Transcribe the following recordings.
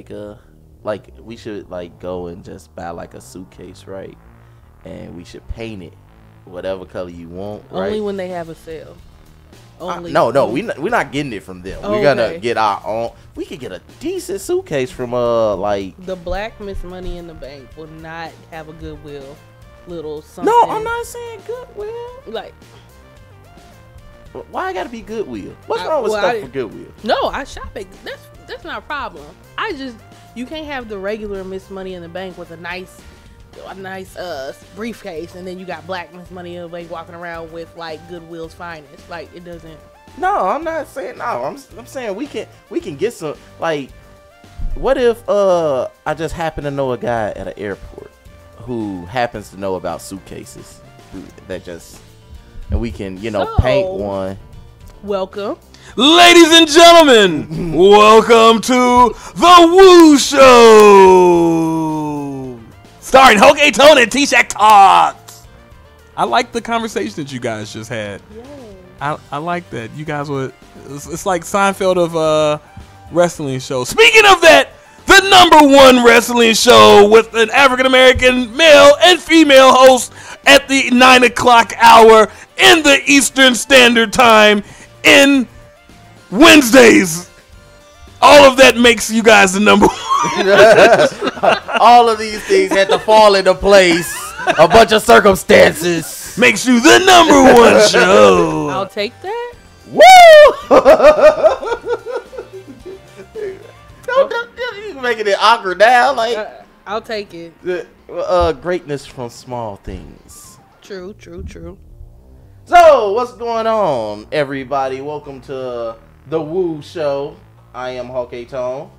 make a we should like go and just buy like a suitcase, right? And we should paint it whatever color you want, right? Only when they have a sale. Only. No, we're not getting it from them. We're gonna get our own. We could get a decent suitcase from like the Black Miss Money in the Bank will not have a Goodwill little something. No, I'm not saying Goodwill. Like, why I gotta be Goodwill? What's wrong with stuff for Goodwill? No, I shop at. That's not a problem. You can't have the regular Miss Money in the Bank with a nice briefcase, and then you got Black Miss Money in the Bank walking around with like Goodwill's finest. Like, it doesn't. No, I'm not saying no. I'm saying we can get some. Like, what if I just happen to know a guy at an airport who happens to know about suitcases and we can paint one. Welcome, ladies and gentlemen. Welcome to the Wooooo Show, starring Hoke Tone and T-Shack Talks. I like the conversation that you guys just had. Yeah. I like that. You guys were. It's like Seinfeld of wrestling shows. Speaking of that, the #1 wrestling show with an African American male and female host at the 9 o'clock hour in the Eastern Standard Time in Wednesdays. All of that makes you guys the #1. All of these things had to fall into place. A bunch of circumstances makes you the #1 show. I'll take that. Woo! You're making it awkward now. Like, I'll take it. Greatness from small things. True. So, what's going on, everybody? Welcome to the Wooooo Show. I am Hoke Tone.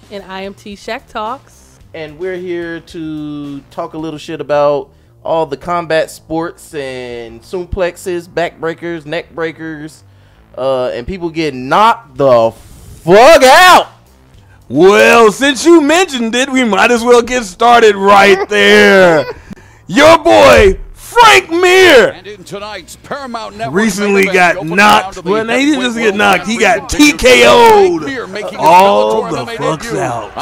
And I am T-Shack Talks. And we're here to talk a little shit about all the combat sports and suplexes, backbreakers, neck breakers, and people getting knocked the fuck out. Well, since you mentioned it, we might as well get started right there. Your boy, Frank Mir, and in tonight's Paramount Network recently got knocked. Well, he didn't just get knocked. He got TKO'd all the fucks out.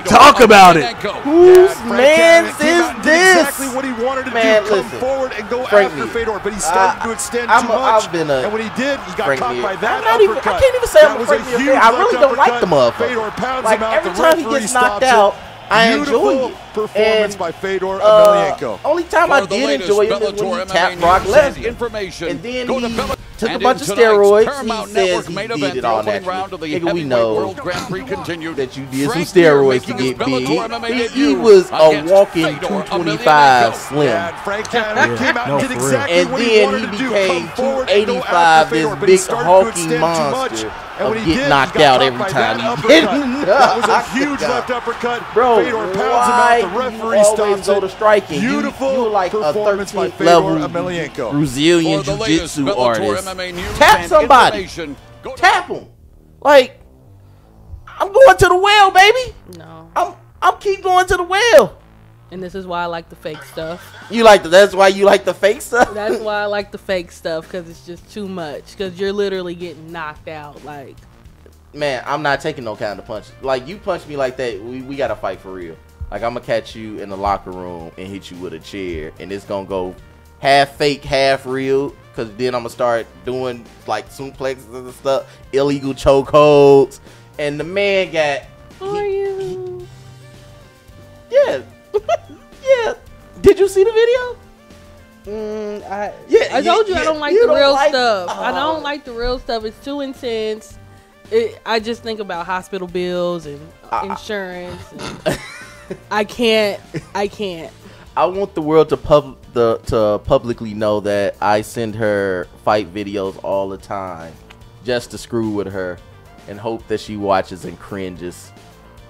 Talk about it. Whose man is this? Exactly what he wanted to Man, do. Come listen, forward and go Frank after Mir. Fedor, but he started to extend too much. And when he did, he got Frank caught Mir. by that I can't even say I'm a Frank Mir fan. I really don't like the motherfucker. Like, every time he gets knocked out, I enjoy it. Performance by Fedor Emelianenko. Only time I did enjoy him is when he tapped Brock Lesnar. And then he took a bunch of steroids. He says he did it all naturally. Nigga, we know that you did some steroids to get big. He was a walking 225 slim. And then he became 285, this big hulking monster of getting knocked out every time he get knocked. That was a huge left uppercut. Bro, Fedor pounds him out. The referee stops go it. to striking. Beautiful you like a performance by 13th Fedor level Emelianenko. Brazilian jiu-jitsu artist. Tap somebody. Tap him. Like, I'm going to the well, baby. No. I'm keep going to the well. And this is why I like the fake stuff. That's why you like the fake stuff? That's why I like the fake stuff, because it's just too much. Because you're literally getting knocked out. Like, man, I'm not taking no kind of punch. Like, you punch me like that, we got to fight for real. Like, I'm going to catch you in the locker room and hit you with a chair. And it's going to go half fake, half real. Because then I'm going to start doing, like, suplexes and stuff. Illegal chokeholds. And the man got... Who are you? Yeah. Yeah. Did you see the video? I told you I don't like the real stuff. I don't like the real stuff. It's too intense. I just think about hospital bills and insurance. And I can't. I want the world to publicly know that I send her fight videos all the time just to screw with her and hope that she watches and cringes.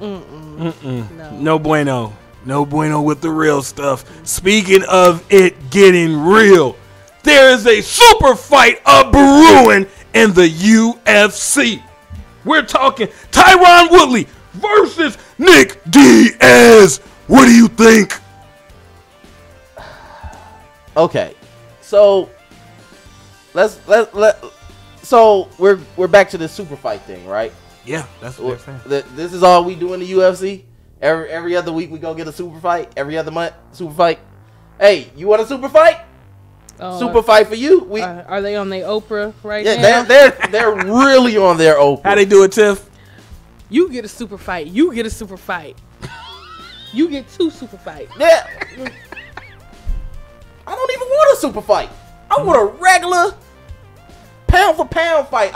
No bueno. No bueno with the real stuff. Speaking of it getting real, there is a super fight brewing in the UFC. We're talking Tyron Woodley versus Nick Diaz. What do you think? Okay, so so we're back to the super fight thing, right? Yeah, that's what they're saying. This is all we do in the UFC. Every other week we go get a super fight. Every other month, super fight. Hey, you want a super fight? Super fight for you. Are they on their Oprah now? They're really on their Oprah. How they do it, Tiff? You get a super fight. You get a super fight. You get 2 super fights. Yeah. I don't even want a super fight. I want a regular pound for pound fight.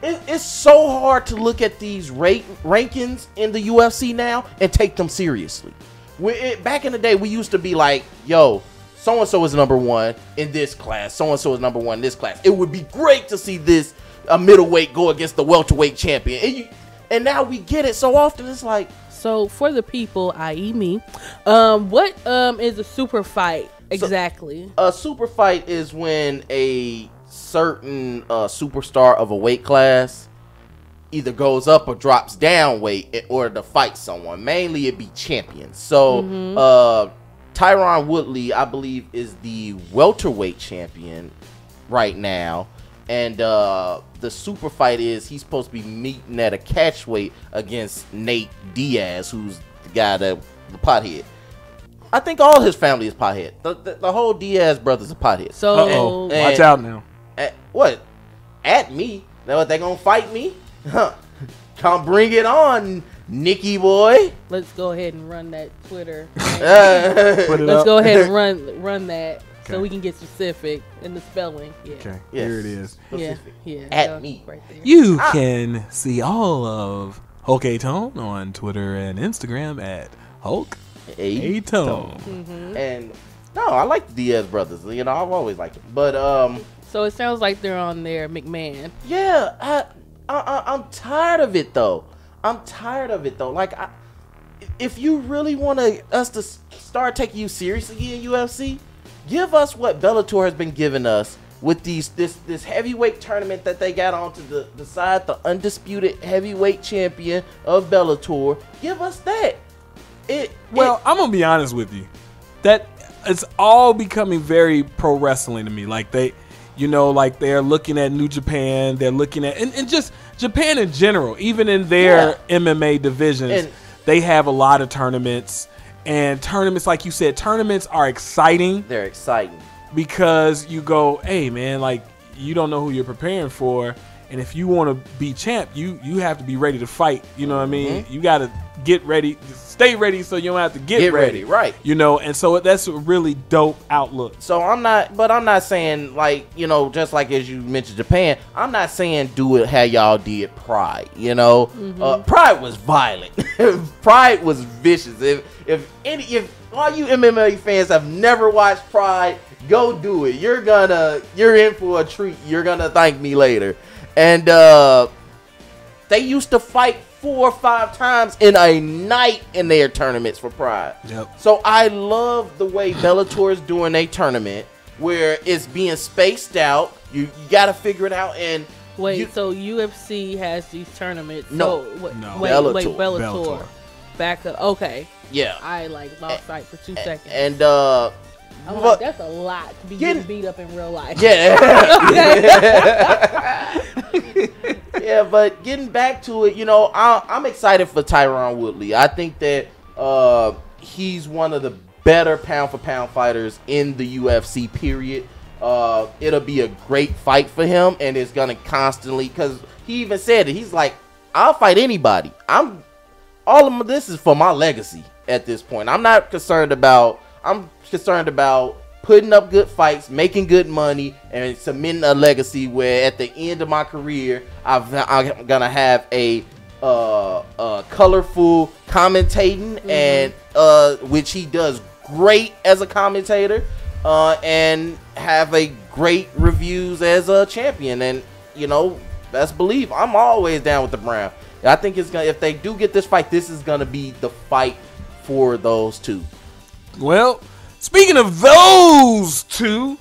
It's so hard to look at these rankings in the UFC now and take them seriously. Back in the day, we used to be like, yo, so-and-so is number 1 in this class. So-and-so is number 1 in this class. It would be great to see a middleweight go against the welterweight champion. And now we get it so often. It's like. So for the people, i.e. me, what is a super fight exactly? So, a super fight is when a certain superstar of a weight class either goes up or drops down weight in order to fight someone. Mainly it'd be champions. So Tyron Woodley, I believe, is the welterweight champion right now. And the super fight is he's supposed to be meeting at a catch weight against Nate Diaz, who's the guy the pothead. I think all his family is pothead. The whole Diaz brothers are pothead. So watch out now. What? At me? They gonna fight me? Huh. Come bring it on, Nicky boy. Let's go ahead and run that Twitter. Let's go ahead and run that. Okay. So we can get specific in the spelling. Yeah. Okay, here it is. Yeah. At me. Right there. You can see all of Hulk A-Tone on Twitter and Instagram at Hulk A-Tone. And no, I like the Diaz brothers. You know, I've always liked them. But so it sounds like they're on their McMahon. Yeah, I'm tired of it though. Like, if you really want us to start taking you seriously in UFC, give us what Bellator has been giving us with this heavyweight tournament that they got on to decide the undisputed heavyweight champion of Bellator. Give us that. I'm gonna be honest with you. That it's all becoming very pro wrestling to me. Like they're looking at New Japan. They're looking at and just Japan in general. Even in their MMA divisions, they have a lot of tournaments. And tournaments, like you said, tournaments are exciting. They're exciting. Because you go, hey, man, like, you don't know who you're preparing for. And if you want to be champ, you have to be ready to fight. You know what I mean? You got to get ready, stay ready so you don't have to get ready. Right. You know, and so that's a really dope outlook. So I'm not saying, like, you know, just like as you mentioned Japan, I'm not saying do it how y'all did Pride, you know. Pride was violent. Pride was vicious. If all you MMA fans have never watched Pride, go do it. You're in for a treat. You're gonna thank me later. And they used to fight 4 or 5 times in a night in their tournaments for Pride. Yep. So I love the way Bellator is doing a tournament where it's being spaced out. You got to figure it out. And so UFC has these tournaments. No. Bellator. Back up. Okay. Yeah. I lost sight for 2 seconds. And I'm like, that's a lot to be getting beat up in real life. Yeah. Yeah, but getting back to it, you know, I'm excited for Tyron Woodley. I think that he's one of the better pound-for-pound fighters in the UFC, period. It'll be a great fight for him, and it's going to constantly, because he even said it, he's like, I'll fight anybody. All of this is for my legacy at this point. I'm concerned about putting up good fights, making good money, and cementing a legacy where at the end of my career, I'm gonna have a colorful commentating, and which he does great as a commentator, and have a great reviews as a champion. And you know, best believe I'm always down with the Brown. I think it's gonna, if they do get this fight, this is gonna be the fight for those two. Well, speaking of those two,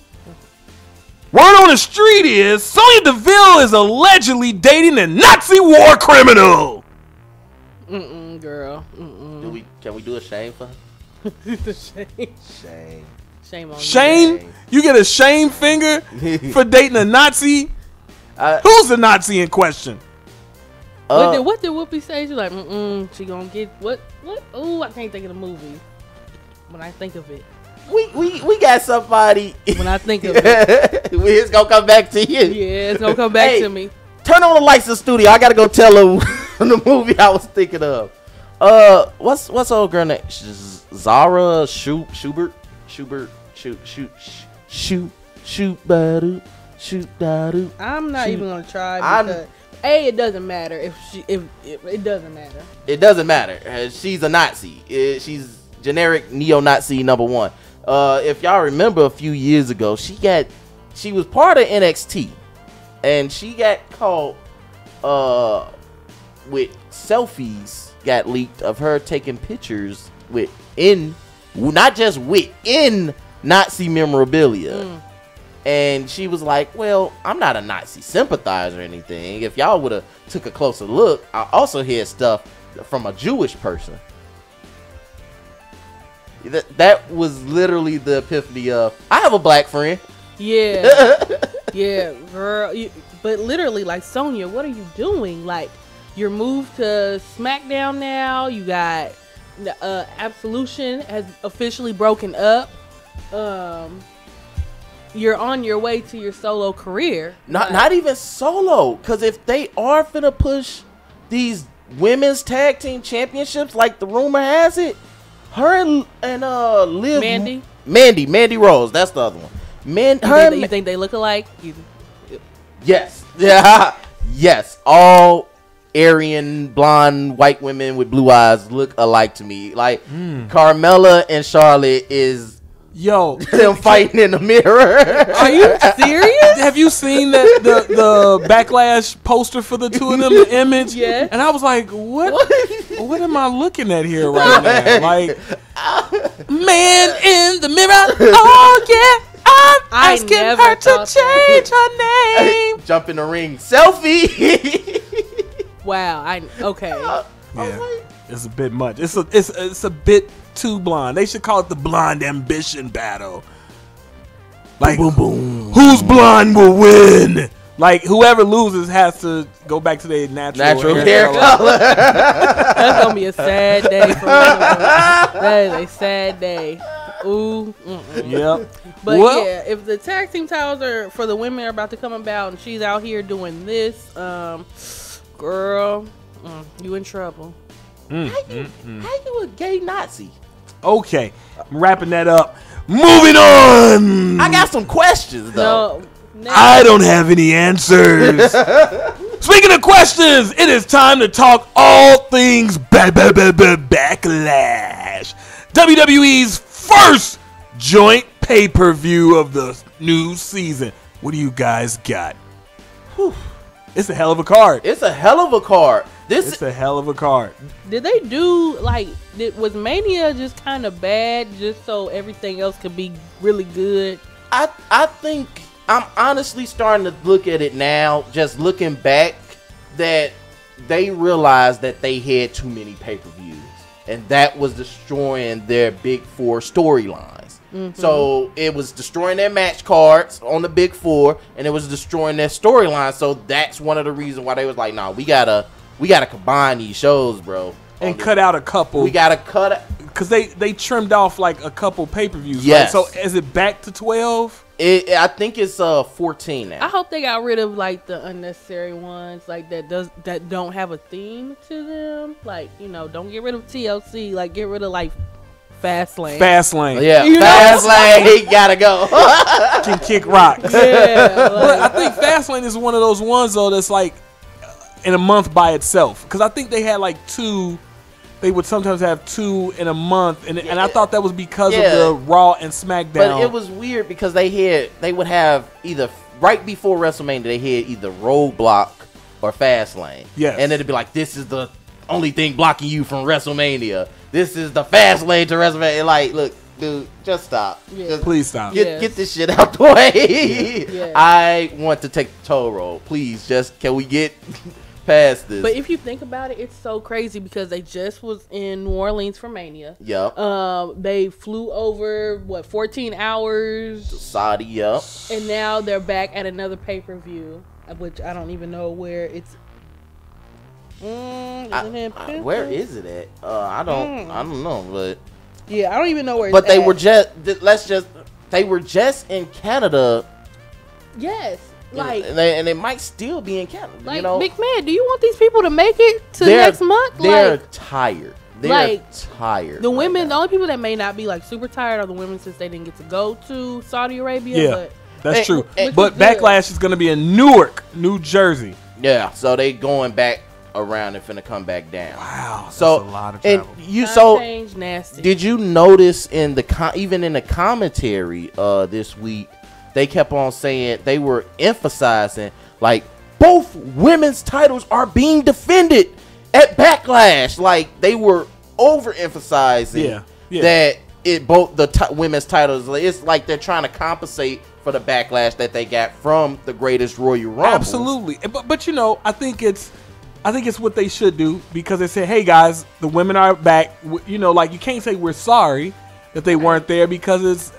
word on the street is Sonya Deville is allegedly dating a Nazi war criminal. Girl. Can we do a shame for her? Shame on Shame? You get a shame finger for dating a Nazi? Who's the Nazi in question? What did Whoopi say? She's like, she gonna get what? Ooh, I can't think of the movie. When I think of it. We got somebody. When I think of it. It's gonna come back to you. Yeah, it's gonna come back to me. Turn on the lights in the studio. I gotta go tell them the movie I was thinking of. What's old girl name? Zara Schubert. I'm not even gonna try because it doesn't matter if it doesn't matter. It doesn't matter. She's a Nazi. She's generic neo-Nazi number one. If y'all remember a few years ago, she was part of NXT, and she got caught with selfies got leaked of her taking pictures not just within Nazi memorabilia. And she was like, well, I'm not a Nazi sympathizer or anything. If y'all would have took a closer look, I also hear stuff from a Jewish person. That was literally the epiphany of, I have a black friend. Yeah. Yeah, girl. But literally, like, Sonya, what are you doing? Like, you're moved to SmackDown now. You got Absolution has officially broken up. You're on your way to your solo career. Not even solo, because if they are finna push these women's tag team championships, like the rumor has it, her and Liv Mandy Rose, that's the other one. You think they look alike? Yes. Yeah. Yes. All Aryan blonde white women with blue eyes look alike to me. Like Carmella and Charlotte is them fighting in the mirror. Are you serious? Have you seen the Backlash poster for the two of them, the image? Yeah. And I was like, what am I looking at here right now? Like, man in the mirror. Oh yeah. I'm asking her to change her name. Jump in the ring. Selfie. Wow. Okay. Yeah. It's a bit much. It's a bit too blonde. They should call it the blonde ambition battle. Like, boom, boom. Who's blonde will win. Like, whoever loses has to go back to their natural hair color. That's gonna be a sad day for me. That is a sad day. Ooh. Yep. But yeah, if the tag team titles for the women are about to come about, and she's out here doing this, girl, you in trouble. How you a gay Nazi? Okay, I'm wrapping that up. Moving on. I got some questions though. No, I don't have any answers. Speaking of questions, it is time to talk all things Backlash. WWE's first joint pay-per-view of the new season. What do you guys got? Whew. It's a hell of a card. It's a hell of a card. It's a hell of a card. Did they do, like, was Mania just kind of bad just so everything else could be really good? I think I'm honestly starting to look at it now, just looking back, that they realized that they had too many pay-per-views. And that was destroying their big four storylines. So it was destroying their match cards on the big four, and it was destroying their storyline. So that's one of the reasons why they was like, nah, we gotta combine these shows, bro. And cut out a couple. We gotta cut it. Because they trimmed off like a couple pay-per-views. Yes. Right? So is it back to 12? I think it's 14 now. I hope they got rid of like the unnecessary ones, like that don't have a theme to them. Like, don't get rid of TLC. Like, get rid of like Fastlane. Yeah, Fastlane gotta go. Can kick rocks. Yeah, but I think Fastlane is one of those ones though that's like in a month by itself. Because I think they had like two. They would sometimes have two in a month, and I thought that was because of the Raw and SmackDown. But it was weird because they would have either right before WrestleMania they had either Roadblock or Fastlane. Yes. And it'd be like, this is the only thing blocking you from WrestleMania. This is the Fastlane to WrestleMania. Like, look, dude, just stop. Yeah. Just please stop. Get this shit out the way. Yes. I want to take the toll roll. Please, can we get past this? But if you think about it, it's so crazy because they just was in New Orleans for Mania. Yep. They flew over 14 hours. Saudi, yep. And now they're back at another pay-per-view, which I don't even know where it's. Where is it at? I don't know, but yeah, I don't even know where. But they were they were just in Canada. Yes, like and they might still be in Canada. Like, you know, big man, do you want these people to make it to next month? They're tired. They're tired. The women, the only people that may not be like super tired are the women since they didn't get to go to Saudi Arabia. Yeah, but that's true. But Backlash is going to be in Newark, New Jersey. Yeah, so they going back around and finna come back down. Wow, that's so a lot of travel. And nasty. Did you notice in the even in the commentary this week, they kept on saying they were emphasizing like both women's titles are being defended at Backlash. Like they were overemphasizing that both the women's titles. It's like they're trying to compensate for the backlash that they got from the greatest Royal Rumble. Absolutely, but you know, I think it's what they should do, because they said, hey guys, the women are back. You know, like you can't say we're sorry that they weren't there, because it's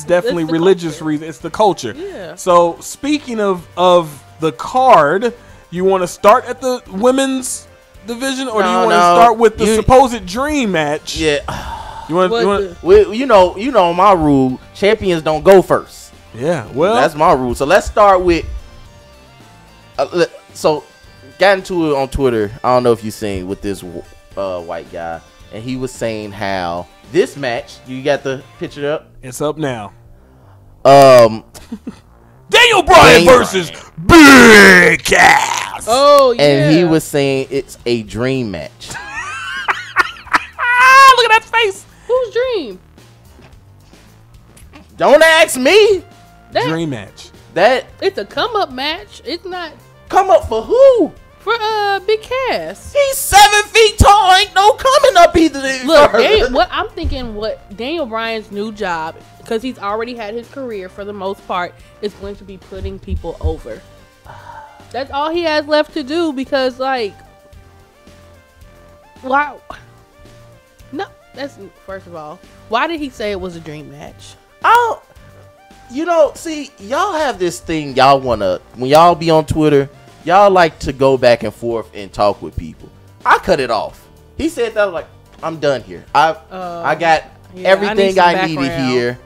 definitely religious reason. It's the culture. Yeah. So speaking of the card, you want to start at the women's division, or do you want to start with the supposed dream match? Yeah. You know my rule. Champions don't go first. Yeah, well, that's my rule. So let's start with. So, got into it on Twitter. I don't know if you seen with this white guy, and he was saying how this match. You got the picture up? It's up now. Daniel Bryan versus Big Cass. Oh yeah. And he was saying it's a dream match. Look at that face. Whose dream? Don't ask me. Dream match. It's a come up match. It's not come up for who? For Big Cass. He's 7 feet tall. Ain't no coming up either. Look, I'm thinking what Daniel Bryan's new job, because he's already had his career for the most part, is going to be putting people over. That's all he has left to do, because like, wow. No, that's first of all. Why did he say it was a dream match? Oh, see, y'all have this thing. Y'all wanna, when y'all be on Twitter, y'all like to go back and forth and talk with people. I cut it off. He said that, I was like, I'm done here. I got everything I needed here.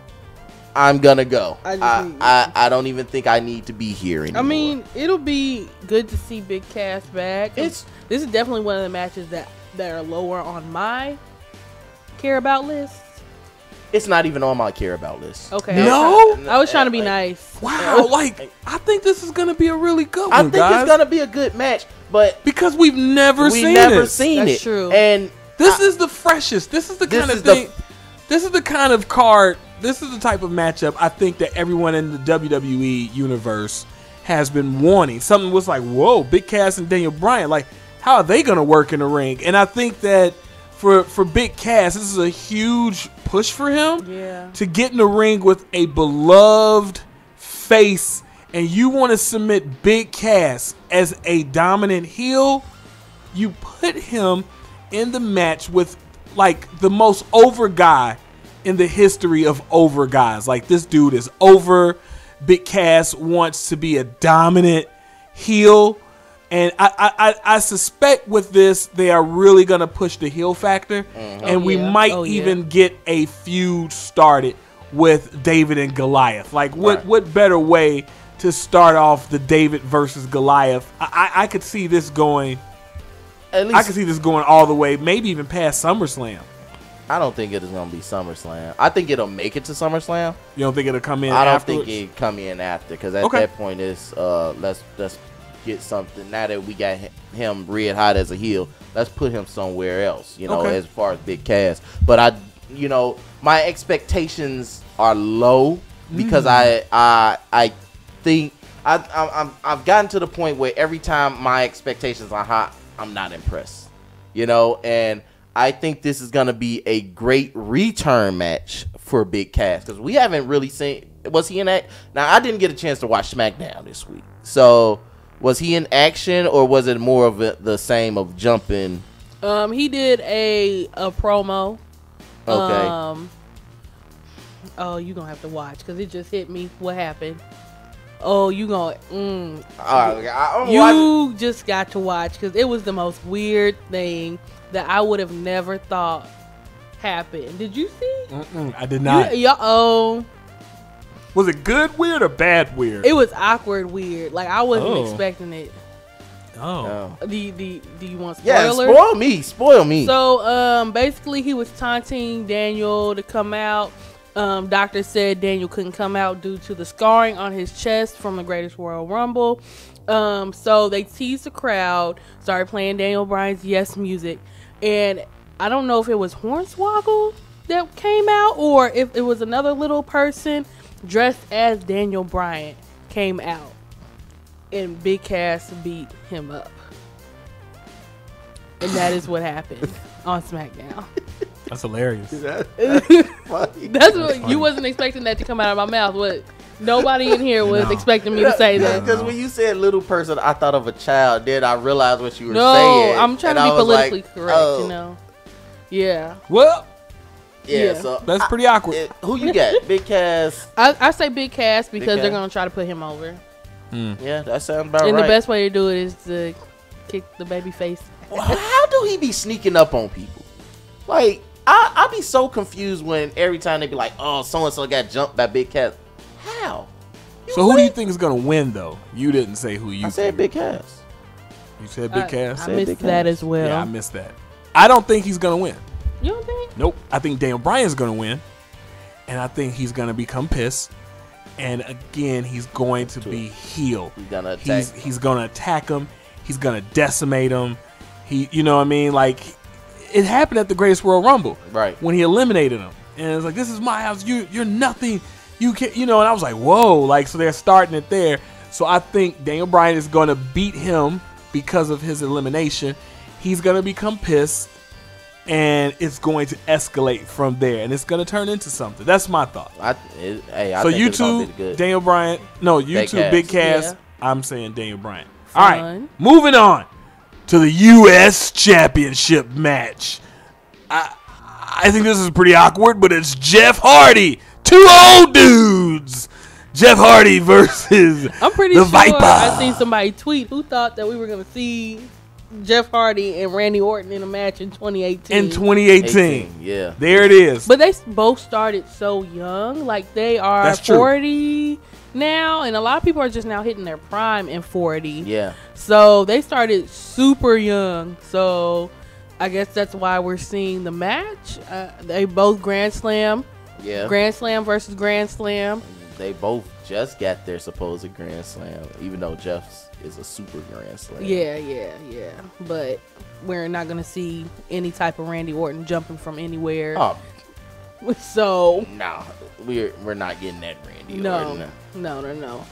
I'm gonna go. I don't even think I need to be here anymore. I mean, it'll be good to see Big Cass back. This is definitely one of the matches that are lower on my care about list. It's not even on my care about list. Okay. No? I was trying to be nice. Wow. I think this is going to be a really good one, I think it's going to be a good match, but because we've never seen it. That's true. And this is the freshest. This is the kind of thing. This is the kind of card. This is the type of matchup I think that everyone in the WWE universe has been wanting. Something was like, whoa, Big Cass and Daniel Bryan. Like, how are they going to work in the ring? And I think that for Big Cass, this is a huge push for him to get in the ring with a beloved face, and you want to submit Big Cass as a dominant heel. You put him in the match with like the most over guy in the history of over guys. Like, this dude is over. Big Cass wants to be a dominant heel. And I suspect with this, they are really going to push the heel factor. Mm-hmm. And we might even get a feud started with David and Goliath. Like, what better way to start off the David versus Goliath? I could see this going. I could see this going all the way, maybe even past SummerSlam. I don't think it is going to be SummerSlam. I think it'll make it to SummerSlam. You don't think it'll come in? I don't afterwards? think it'll come in after, because at that point it's let's get something. Now that we got him red hot as a heel, let's put him somewhere else, as far as Big Cass. But my expectations are low, because I think I've gotten to the point where every time my expectations are hot, I'm not impressed, and I think this is going to be a great return match for Big Cass, because we haven't really seen, was he in that? Now, I didn't get a chance to watch SmackDown this week, so was he in action, or was it more of the same of jumping? He did a promo. Okay. Oh, you're going to have to watch, because it just hit me what happened. Oh, you going? You just got to watch because it was the most weird thing that I would have never thought happened. Did you see? I did not. Was it good weird or bad weird? It was awkward weird. Like I wasn't expecting it. Oh. Do you want spoilers? Yeah, spoil me. So basically he was taunting Daniel to come out. Doctor said Daniel couldn't come out due to the scarring on his chest from the Greatest Royal Rumble. So they teased the crowd, started playing Daniel Bryan's Yes music, and I don't know if it was Hornswoggle that came out or if it was another little person dressed as Daniel Bryan came out, and Big Cass beat him up. And that is what happened on SmackDown. That's hilarious. That's what you wasn't expecting that to come out of my mouth. What? Nobody in here was expecting me to say that. Because when you said little person, I thought of a child. Then I realized what you were saying. No, I'm trying to be politically correct, you know. Yeah. Well. Yeah, so that's pretty awkward. Who you got? Big Cass? I say Big Cass because they're going to try to put him over. Yeah, that sounds about right. And the best way to do it is to kick the baby face. Well, how do he be sneaking up on people? Like, I be so confused when every time they be like, oh, so-and-so got jumped by Big Cass. How? So who do you think is going to win, though? You didn't say who you I said Big Cass. You said Big Cass? I missed that as well. Yeah, I missed that. I don't think he's going to win. You don't think? Nope. I think Daniel Bryan's going to win. And I think he's going to become pissed. And again, he's going to be heel. He's going to attack him. He's going to decimate him. You know what I mean? Like, it happened at the Greatest Royal Rumble. Right. When he eliminated him. And it's like, this is my house. You're nothing. You can't, and I was like, whoa. Like, so they're starting it there. So I think Daniel Bryan is going to beat him because of his elimination. He's going to become pissed. And it's going to escalate from there, and it's going to turn into something. That's my thought. I so think you two, Daniel Bryan. No, you two, Big Cass. Yeah. I'm saying Daniel Bryan. Fun. All right, moving on to the U.S. Championship match. I think this is pretty awkward, but it's Jeff Hardy, two old dudes. Jeff Hardy versus I'm pretty the sure Viper. I seen somebody tweet who thought that we were going to see Jeff Hardy and Randy Orton in a match in 2018. In 2018. Yeah. There it is. But they both started so young. Like, they are That's 40 now, and a lot of people are just now hitting their prime in 40. Yeah. So they started super young. So I guess that's why we're seeing the match. They both Grand Slam. Yeah. Grand Slam versus Grand Slam. They both just got their supposed Grand Slam, even though Jeff's is a super Grand Slam. Yeah. But we're not going to see any type of Randy Orton jumping from anywhere. Oh. So. No, we're not getting that Randy Orton. No.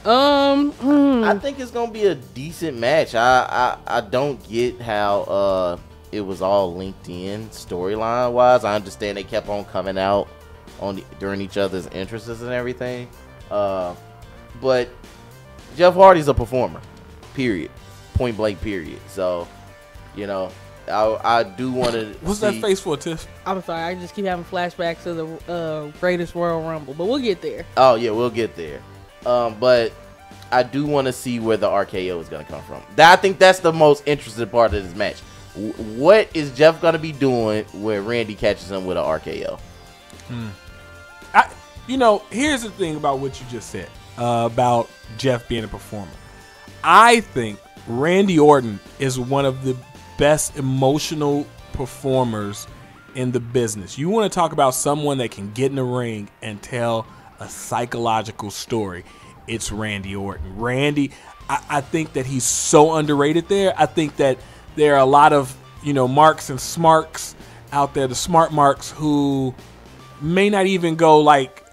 I think it's going to be a decent match. I don't get how it was all linked in storyline wise. I understand they kept on coming out during each other's interests and everything. But Jeff Hardy's a performer. Period. Point blank. Period. So, I do want to. What's that face for, Tiff? I'm sorry, I just keep having flashbacks to the Greatest Royal Rumble, but we'll get there. Oh yeah, we'll get there. But I do want to see where the RKO is going to come from. I think that's the most interesting part of this match. What is Jeff going to be doing where Randy catches him with an RKO? Here's the thing about what you just said about Jeff being a performer. I think Randy Orton is one of the best emotional performers in the business. You want to talk about someone that can get in the ring and tell a psychological story. It's Randy Orton. Randy, I think that he's so underrated there. I think that there are a lot of, marks and smarks out there, the smart marks, who may not even go like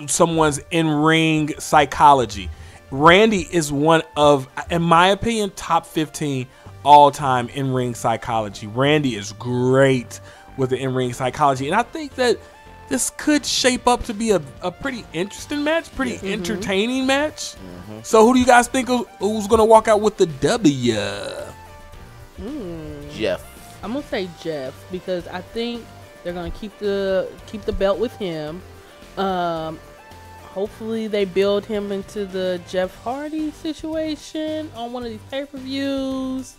someone's in-ring psychology. Randy is one of, in my opinion, top 15 all-time in-ring psychology. Randy is great with the in-ring psychology, and I think that this could shape up to be a pretty interesting match, pretty entertaining match. So who do you guys think who's going to walk out with the W? Jeff. I'm going to say Jeff because I think they're going to keep the belt with him. hopefully they build him into the Jeff Hardy situation on one of these pay-per-views.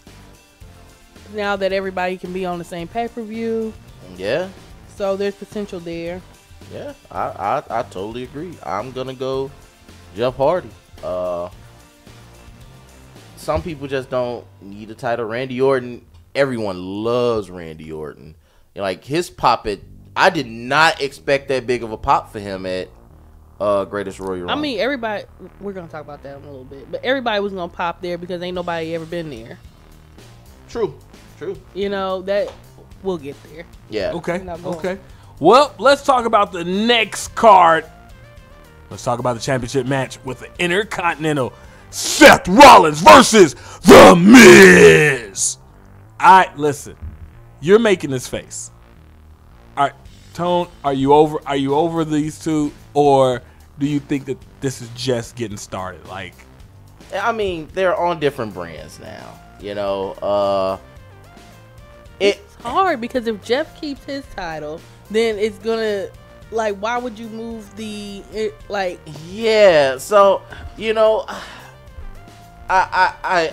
Now that everybody can be on the same pay-per-view. Yeah. So there's potential there. Yeah, I totally agree. I'm gonna go Jeff Hardy. Some people just don't need a title. Randy Orton, everyone loves Randy Orton. Like his pop I did not expect that big of a pop for him at Greatest Royal Rumble. I mean, everybody, we're gonna talk about that in a little bit, but everybody was gonna pop there because ain't nobody ever been there. True. You know, that we'll get there. Yeah. Okay. Well, let's talk about the next card. Let's talk about the championship match with the Intercontinental Seth Rollins versus The Miz. Listen, you're making this face. All right, Tone, are you over these two, or do you think that this is just getting started? Like, I mean, they're on different brands now. You know, it's hard because if Jeff keeps his title, then it's gonna, like, why would you move Yeah, so you know, I'm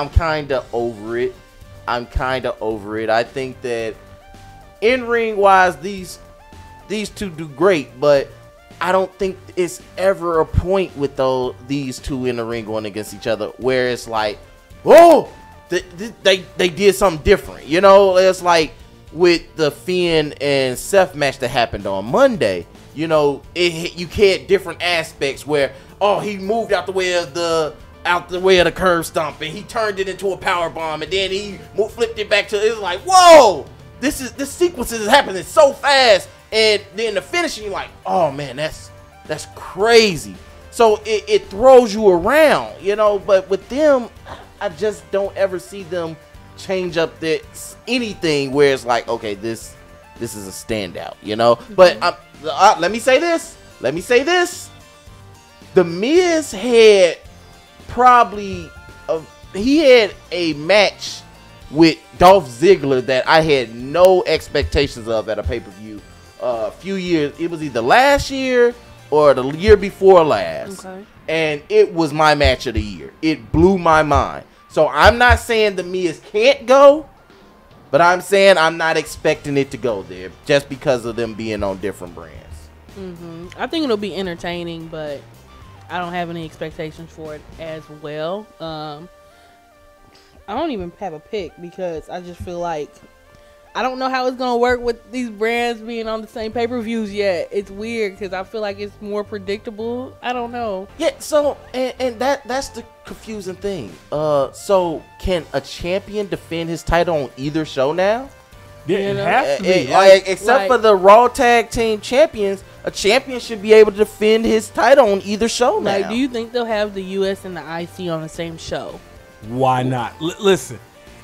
kind of over it. I think that in ring wise, these two do great, but I don't think it's ever a point with these two in the ring going against each other where it's like, oh, they did something different. You know, it's like with the Finn and Seth match that happened on Monday. You know, you had different aspects where, oh, he moved out the way of the curb stomp and he turned it into a power bomb and then he flipped it back to, it's like, whoa, this sequence is happening so fast, and then the finishing, you're like, oh man, that's crazy. So it throws you around, you know. But with them, I just don't ever see them change up anything where it's like, okay, this is a standout, you know. Mm-hmm. But let me say this. The Miz had he had a match with Dolph Ziggler that I had no expectations of at a pay-per-view a few years. It was either last year or the year before last. Okay. And it was my match of the year. It blew my mind. So I'm not saying the Miz can't go, but I'm saying I'm not expecting it to go there just because of them being on different brands. Mm-hmm. I think it'll be entertaining, but I don't have any expectations for it as well. I don't even have a pick because I just feel like I don't know how it's going to work with these brands being on the same pay-per-views yet. It's weird because I feel like it's more predictable. I don't know. Yeah, so, and that's the confusing thing. So, can a champion defend his title on either show now? Yeah, it has to be. Except for the Raw Tag Team Champions, a champion should be able to defend his title on either show now. Like, do you think they'll have the US and the IC on the same show? Why not? Listen,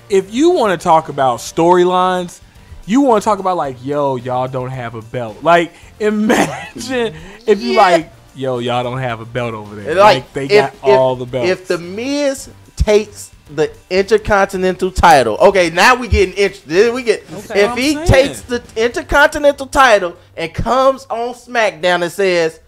if you want to talk about storylines, you want to talk about like, yo, y'all don't have a belt. Like, imagine if you like, yo, y'all don't have a belt over there. Like they got all the belts. If the Miz takes the Intercontinental title, okay, now we getting interested. If he takes the Intercontinental title and comes on SmackDown and says,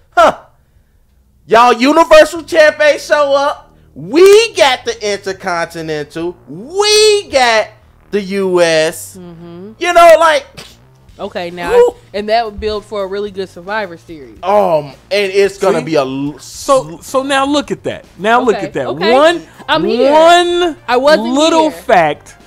y'all Universal Champ ain't show up. We got the Intercontinental. We got the US. Mm-hmm. You know, like, okay, now and that would build for a really good Survivor Series. And it's gonna be a so now look at that. Look at that. Okay. One I wasn't little here. fact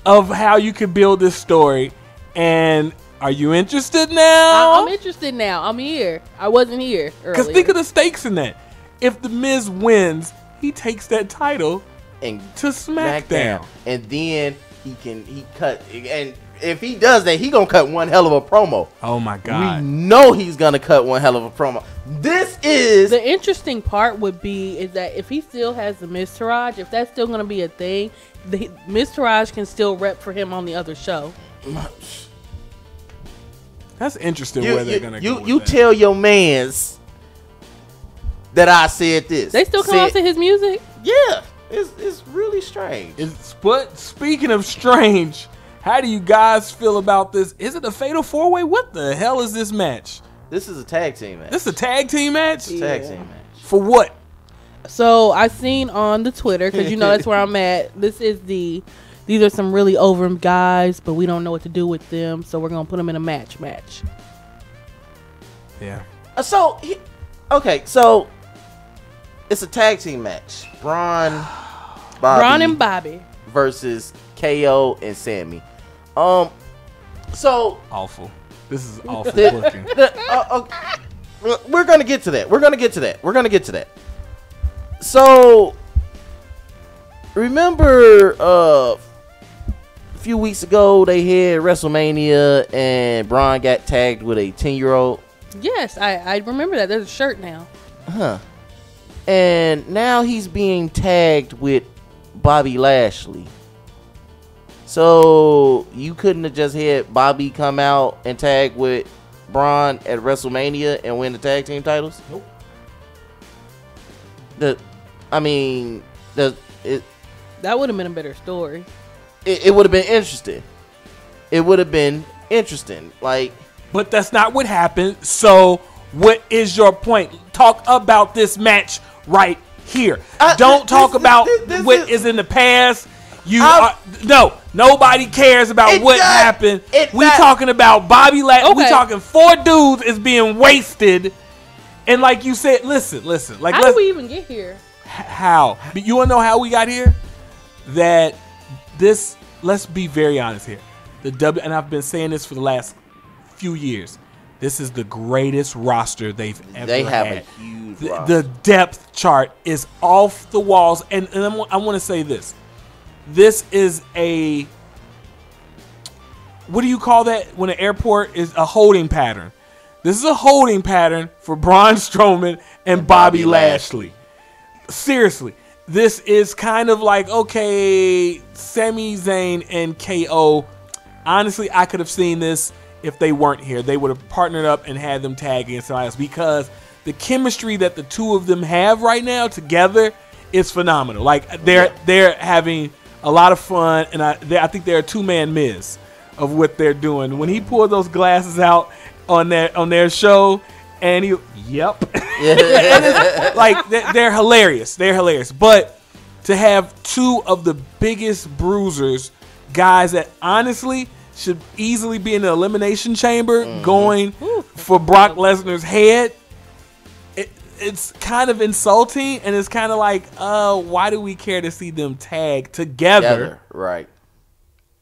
of how you could build this story. And are you interested now? I'm interested now. I'm here. I wasn't here earlier. Because think of the stakes in that. If the Miz wins, he takes that title and to SmackDown. And then he cut, and if he does that, he gonna cut one hell of a promo. Oh my God. We know he's gonna cut one hell of a promo. This is the interesting part would be is that if he still has the Miztourage, if that's still gonna be a thing, the Miztourage can still rep for him on the other show. That's interesting where they're gonna go. You tell your mans that I said this. They still come out to his music? Yeah. It's really strange. But speaking of strange, how do you guys feel about this? Is it a fatal 4-way? What the hell is this match? This is a tag team match. This is a tag team match? Yeah. Tag team match. For what? So I seen on the Twitter, because you know that's where I'm at. These are some really over guys, but we don't know what to do with them, so we're gonna put them in a match. Yeah. So it's a tag team match. Braun and Bobby versus KO and Sammy. So awful. This is awful looking. We're gonna get to that. So remember a few weeks ago they had WrestleMania and Braun got tagged with a 10-year-old. Yes, I remember that. There's a shirt now. And now he's being tagged with Bobby Lashley. So you couldn't have just had Bobby come out and tag with Braun at WrestleMania and win the tag team titles? Nope. That would have been a better story. It would have been interesting. Like, but that's not what happened. So what is your point? Talk about this match right here. Don't talk about what is in the past. Nobody cares about what happened. We talking about Bobby Lashley. We talking 4 dudes is being wasted. And like you said, listen. Like, how did we even get here? How? You want to know how we got here? That this, let's be very honest here. And I've been saying this for the last few years. This is the greatest roster they've ever had. They have a huge roster. The depth chart is off the walls. And I want to say this. This is a, what do you call that when an airport is a holding pattern? This is a holding pattern for Braun Strowman and Bobby Lashley. Seriously, this is kind of like, okay, Sami Zayn and KO. Honestly, I could have seen this if they weren't here. They would have partnered up and had them tag against somebody else, because the chemistry that the two of them have right now together is phenomenal. Like, they're having a lot of fun, and I think they're a two-man Miz of what they're doing. When he pulled those glasses out on their show, and like they're hilarious. They're hilarious. But to have two of the biggest bruisers, guys that honestly should easily be in the elimination chamber, going for Brock Lesnar's head, it's kind of insulting, and it's kind of like, why do we care to see them tag together? Right.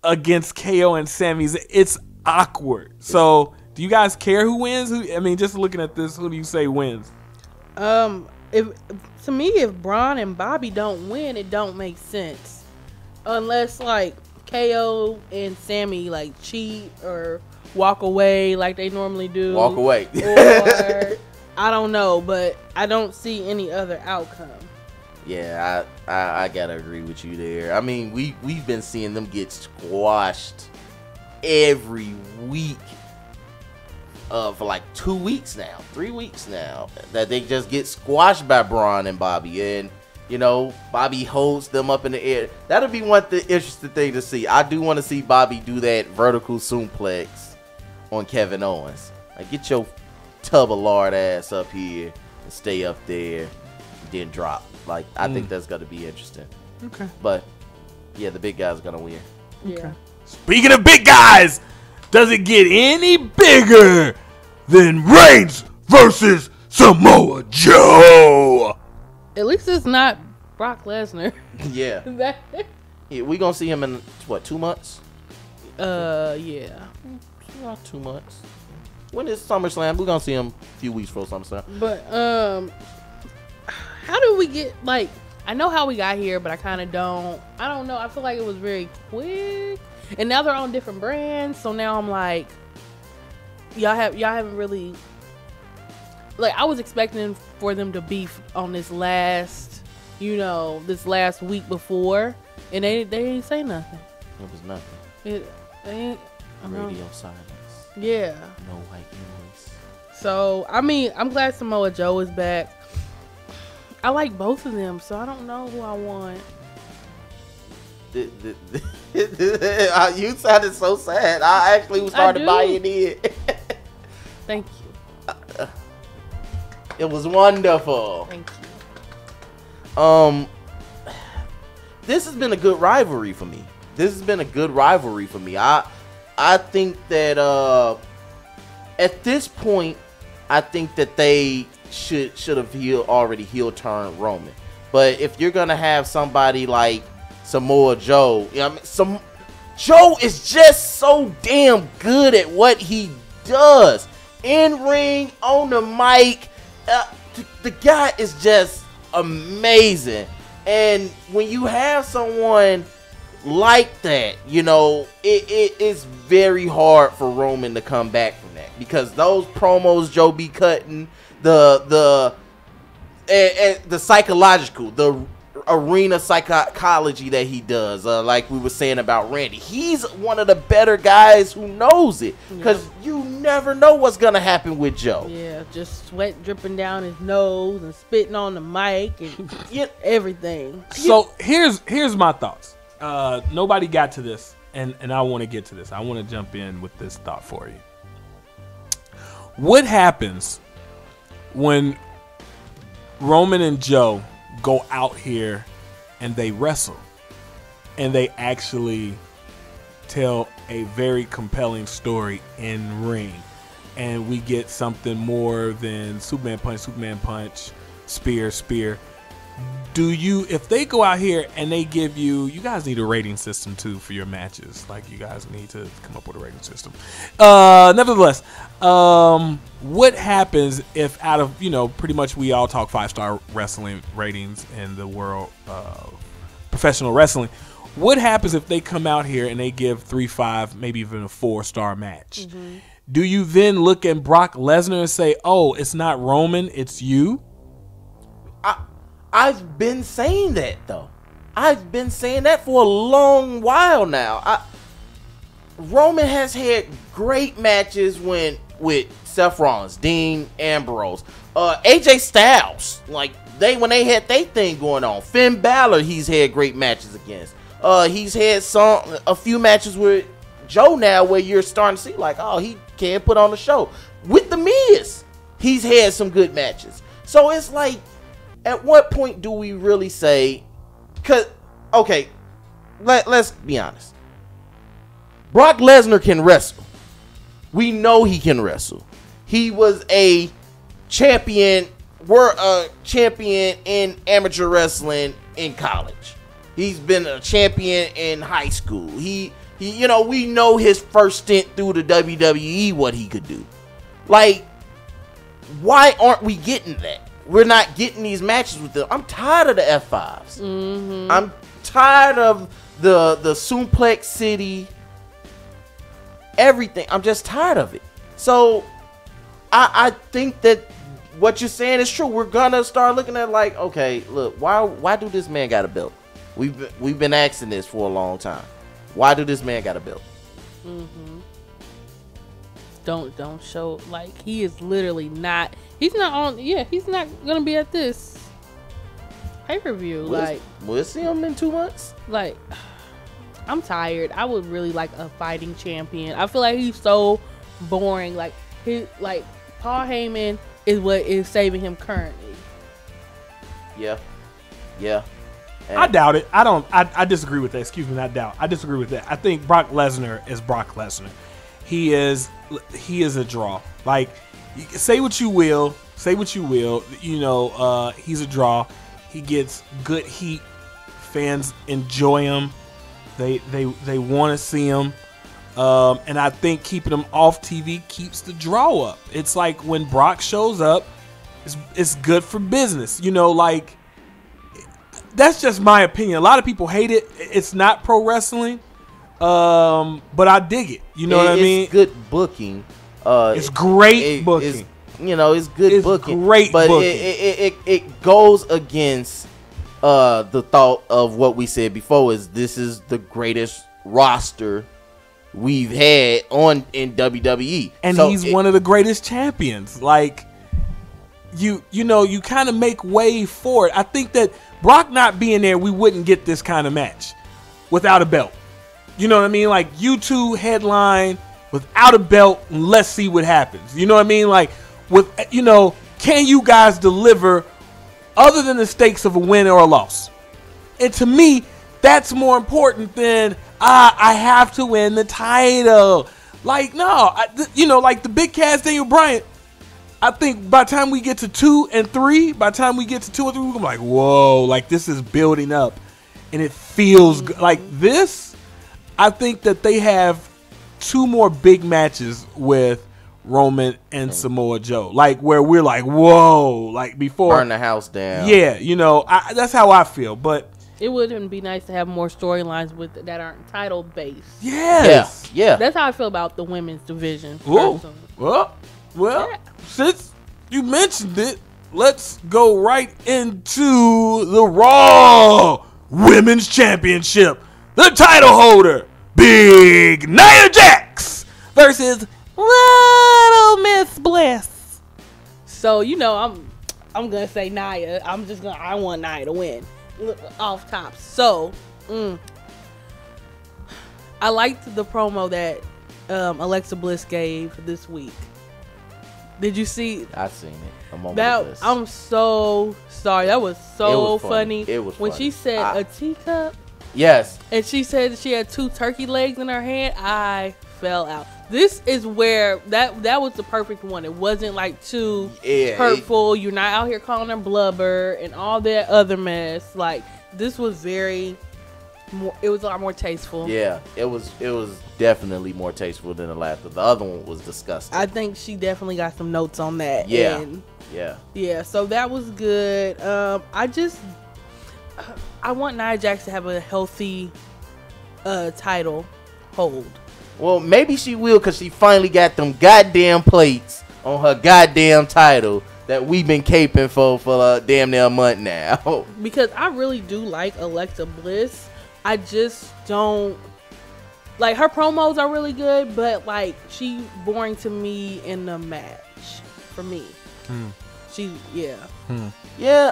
Against KO and Sami? It's awkward. So, do you guys care who wins? Just looking at this, who do you say wins? If Braun and Bobby don't win, it don't make sense, unless like KO and Sami like cheat or walk away like they normally do. Walk away. Or I don't know, but I don't see any other outcome. Yeah, I gotta agree with you there. We've been seeing them get squashed every week for like 2 weeks now, 3 weeks now, that they just get squashed by Braun and Bobby, and Bobby holds them up in the air. That'll be interesting thing to see. I do want to see Bobby do that vertical suplex on Kevin Owens. Like, get your tub of lard ass up here and stay up there, then drop. Like, I think that's gonna be interesting. Okay. But yeah, the big guy's gonna win. Yeah. Okay. Speaking of big guys, does it get any bigger than Reigns versus Samoa Joe? At least it's not Brock Lesnar. Yeah. Yeah, we gonna see him in what, 2 months? Yeah. Not 2 months. When is SummerSlam? We're gonna see him a few weeks before SummerSlam. But how do we get, like, I know how we got here, but I kind of don't. I don't know. I feel like it was very quick, and now they're on different brands. So now I'm like, y'all haven't really, like, I was expecting for them to beef on this last week before, and they didn't say nothing. It was nothing. They ain't radio silence. Yeah. No white noise. So I'm glad Samoa Joe is back. I like both of them, so I don't know who I want. You sounded so sad. I actually started buying in. Thank you. It was wonderful. Thank you. This has been a good rivalry for me. I think that at this point, I think that they should have already heel turned Roman. But if you're gonna have somebody like Samoa Joe, you know what I mean? Joe is just so damn good at what he does. In ring, on the mic, the guy is just amazing. And when you have someone like that, you know, it is very hard for Roman to come back from that, because those promos Joe be cutting, the psychological, the arena psychology that he does, like we were saying about Randy, he's one of the better guys who knows it, because you never know what's gonna happen with Joe. Yeah, just sweat dripping down his nose and spitting on the mic and everything. So here's my thoughts. Nobody got to this, and I want to get to this. I want to jump in with this thought for you. What happens when Roman and Joe go out here and they wrestle and they actually tell a very compelling story in ring, and we get something more than Superman punch, spear? Do you, if they go out here and they give you guys need a rating system too for your matches, like you guys need to come up with a rating system. Nevertheless, what happens if out of, pretty much we all talk 5-star wrestling ratings in the world of professional wrestling. What happens if they come out here and they give 3, 5, maybe even a 4-star match? Mm-hmm. Do you then look at Brock Lesnar and say, oh, it's not Roman, it's you? I've been saying that, though. I've been saying that for a long while now. Roman has had great matches with Seth Rollins, Dean Ambrose, AJ Styles. Like, when they had their thing going on. Finn Balor, he's had great matches against. He's had a few matches with Joe now where you're starting to see, like, oh, he can put on a show. With The Miz, he's had some good matches. So it's like, at what point do we really say, let's be honest. Brock Lesnar can wrestle. We know he can wrestle. He was a champion in amateur wrestling in college. He's been a champion in high school. He we know his first stint through the WWE, what he could do. Like, why aren't we getting that? We're not getting these matches with them. I'm tired of the F5s. Mm-hmm. I'm tired of the Suplex City, everything. I'm just tired of it. So I think that what you're saying is true. We're gonna start looking at, like, okay, look, why do this man got a belt? We've been asking this for a long time. Why do this man got a belt? Mm-hmm. Don't show, like, he is literally not. He's not on. Yeah, he's not gonna be at this pay-per-view. We'll see him in 2 months. Like, I'm tired. I would really like a fighting champion. I feel like he's so boring. Like, Paul Heyman is what is saving him currently. Yeah. I doubt it. I disagree with that. Excuse me, not doubt. I disagree with that. I think Brock Lesnar is Brock Lesnar. He is a draw. Like, say what you will. He's a draw. He gets good heat. Fans enjoy him. They want to see him. And I think keeping him off TV keeps the draw up. It's like when Brock shows up, it's good for business. Like, that's just my opinion. A lot of people hate it. It's not pro wrestling. But I dig it. You know what I mean? It's good booking. It's great booking. It's good booking. Great but booking. It goes against the thought of what we said before, is this is the greatest roster we've had in WWE. And so he's one of the greatest champions. Like, you kind of make way for it. I think that Brock not being there, we wouldn't get this kind of match without a belt. You know what I mean? Like, U2 headline without a belt, and let's see what happens. You know what I mean? Like, with, can can you guys deliver other than the stakes of a win or a loss? And to me, that's more important than I have to win the title. Like, no, like the big cast Daniel Bryan. I think by the time we get to 2 and 3, we're gonna be like, whoa, like this is building up, and it feels good. Like this. I think that they have 2 more big matches with Roman and Samoa Joe, like where we're like, whoa, like before burn the house down. Yeah, that's how I feel. But it wouldn't be nice to have more storylines that aren't title based. Yes. Yeah. That's how I feel about the women's division. Well, since you mentioned it, let's go right into the Raw Women's Championship. The title holder, Big Nia Jax, versus Little Miss Bliss. So I'm gonna say Nia. I want Nia to win off top. So I liked the promo that Alexa Bliss gave this week. Did you see? I seen it. A moment of bliss. I'm so sorry. That was so funny. It was when funny. She said a teacup. Yes. And she said she had 2 turkey legs in her hand. I fell out. This is where that was the perfect one. It wasn't like too hurtful. You're not out here calling her blubber and all that other mess. Like this was it was a lot more tasteful. Yeah, it was definitely more tasteful than the last. The other one was disgusting. I think she definitely got some notes on that. Yeah. Yeah. So that was good. I want Nia Jax to have a healthy title hold. Well, maybe she will, because she finally got them goddamn plates on her goddamn title that we've been caping for damn near a month now. Because I really do like Alexa Bliss. I just don't like her promos are really good, but like she boring to me in the match for me. Yeah.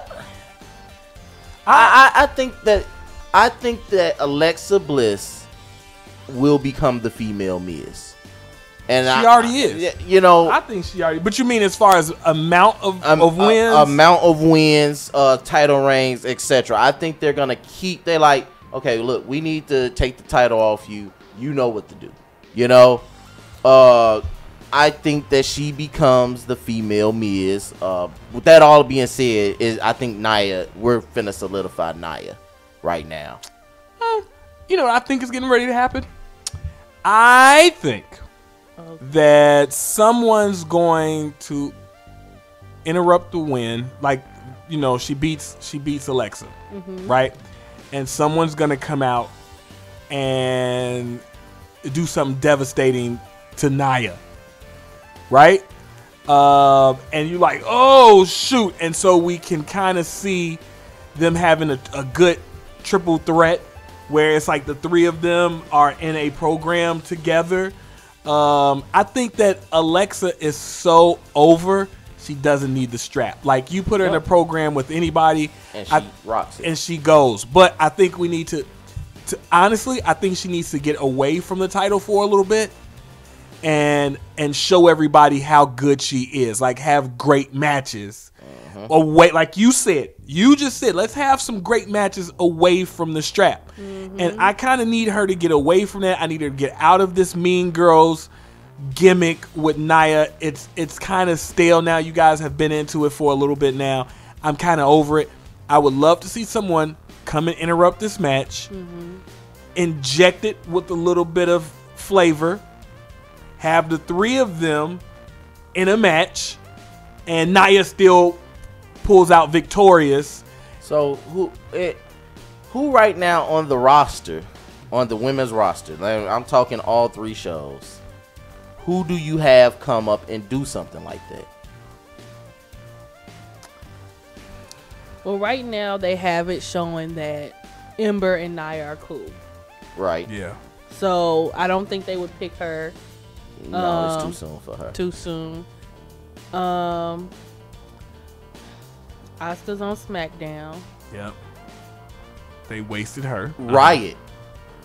I think that Alexa Bliss will become the female Miz, and she already is. I think she already. But you mean as far as amount of wins, amount of wins, title reigns, etc. I think they're gonna keep. They're like, okay, look, we need to take the title off you. You know what to do. I think that she becomes the female Miz. With that all being said, I think Nia, we're finna solidify Nia right now. I think is getting ready to happen. I think that someone's going to interrupt the win. Like, she beats Alexa, right? And someone's gonna come out and do something devastating to Nia, right? And you're like, oh shoot! And so we can kind of see them having a good triple threat, where it's like the 3 of them are in a program together. I think that Alexa is so over, she doesn't need the strap. Like, you put her in a program with anybody, and she rocks it. And she goes. But I think we need to honestly, I think she needs to get away from the title for a little bit and show everybody how good she is. Like, have great matches. Away, like you just said, let's have some great matches away from the strap. And I kind of need her to get away from that. I need her to get out of this Mean Girls gimmick with Nia. It's kind of stale now. You guys have been into it for a little bit now. I'm kind of over it. I would love to see someone come and interrupt this match, inject it with a little bit of flavor, have the 3 of them in a match, and Nia still pulls out victorious. So who right now on the roster, on the women's roster, I'm talking all 3 shows, who do you have come up and do something like that? Well, right now they have it showing that Ember and Nia are cool. Right. Yeah. So I don't think they would pick her. No, it's too soon for her. Too soon. Asuka's on SmackDown. Yep. They wasted her. Riot.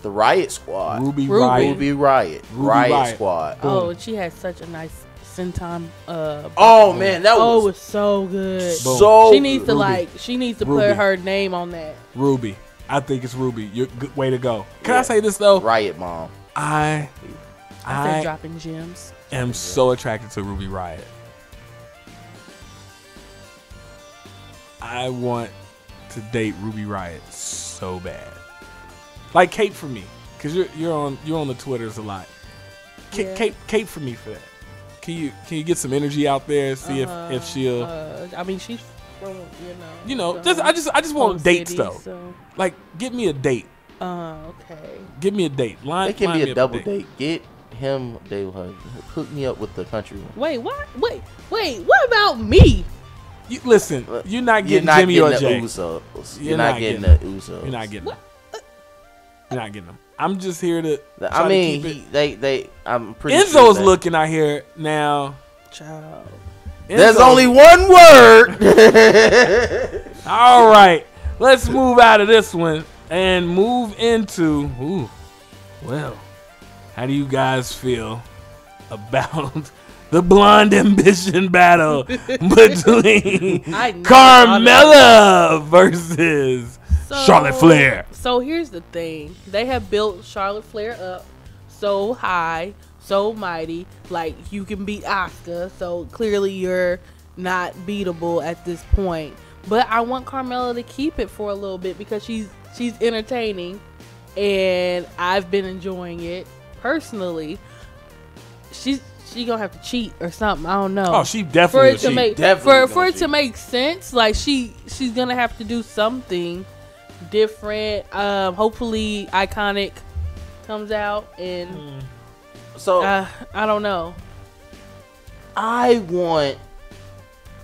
The Riot Squad. Ruby Riot. Riot Squad. Oh, she had such a nice Senton. Oh man, that was so good. So she needs to put her name on that. Ruby, I think it's Ruby. You're good, way to go. Can I say this though? Riot Mom. I said dropping gems. Am so attracted to Ruby Riot. I want to date Ruby Riot so bad. Like Kate for me, because you're on the Twitters a lot. Kate for me for that. Can you get some energy out there? See if she'll. I mean, she's from I just want dates though. So. Like, get me a date. Okay. Give me a date. It can be a double date. Get him. They will hook me up with the country one. Wait, what? Wait. What about me? Listen, you're not getting Jimmy or Jay. You're not getting the Usos. You're not getting them. You're not getting them. I'm just here to. I mean, I'm pretty. Enzo's looking out here now. Child. There's only one word. All right, let's move out of this one and move into. Well, how do you guys feel about the blonde ambition battle between Carmella versus Charlotte Flair? So here's the thing. They have built Charlotte Flair up so high, so mighty, like you can beat Asuka, so clearly you're not beatable at this point. But I want Carmella to keep it for a little bit because she's entertaining and I've been enjoying it personally. She gonna have to cheat or something. I don't know. Oh, she definitely for it to make sense. Like she's gonna have to do something different. Hopefully, Iconic comes out and so I don't know. I want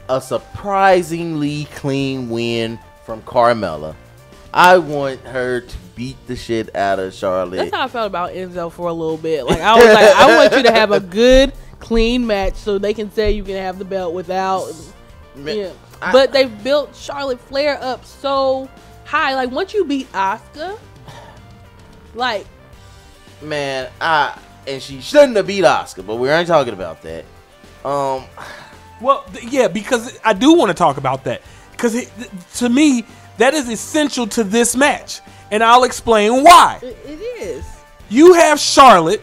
a surprisingly clean win from Carmella. I want her to beat the shit out of Charlotte. That's how I felt about Enzo for a little bit. Like I was like, I want you to have a good, clean match so they can say you can have the belt without. Yeah. But they've built Charlotte Flair up so high. Like once you beat Asuka, like, man, and she shouldn't have beat Asuka, but we aren't talking about that. Well, yeah, because I do want to talk about that because to me that is essential to this match, and I'll explain why. It is. You have Charlotte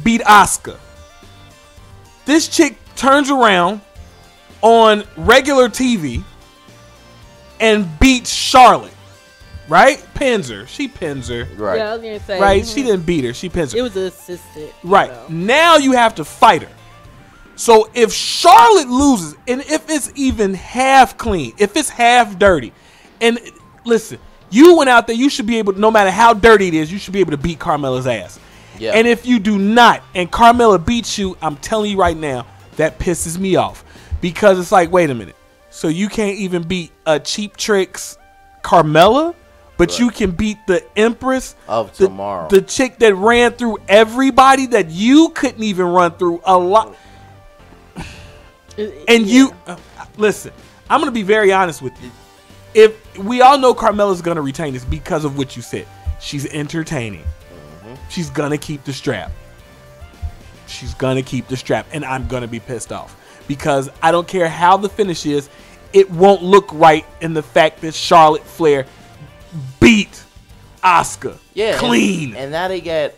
beat Asuka. This chick turns around on regular TV and beats Charlotte, right? Pins her. She pins her. Right. Yeah, I was gonna say. Right? She didn't beat her. She pins her. It was an assistant. Right. Now you have to fight her. So if Charlotte loses, and if it's even half clean, if it's half dirty, and listen, you went out there, you should be able to, no matter how dirty it is, you should be able to beat Carmella's ass. Yeah. And if you do not, and Carmella beats you, I'm telling you right now, that pisses me off. Because it's like, wait a minute. So you can't even beat a Cheap Tricks Carmella, but you can beat the Empress of Tomorrow. The chick that ran through everybody that you couldn't even run through a lot. And you listen, I'm going to be very honest with you. If we all know Carmella's going to retain this because of what you said. She's entertaining. She's going to keep the strap. She's going to keep the strap. And I'm going to be pissed off. Because I don't care how the finish is. It won't look right in the fact that Charlotte Flair beat Asuka. Yeah. Clean. And now they got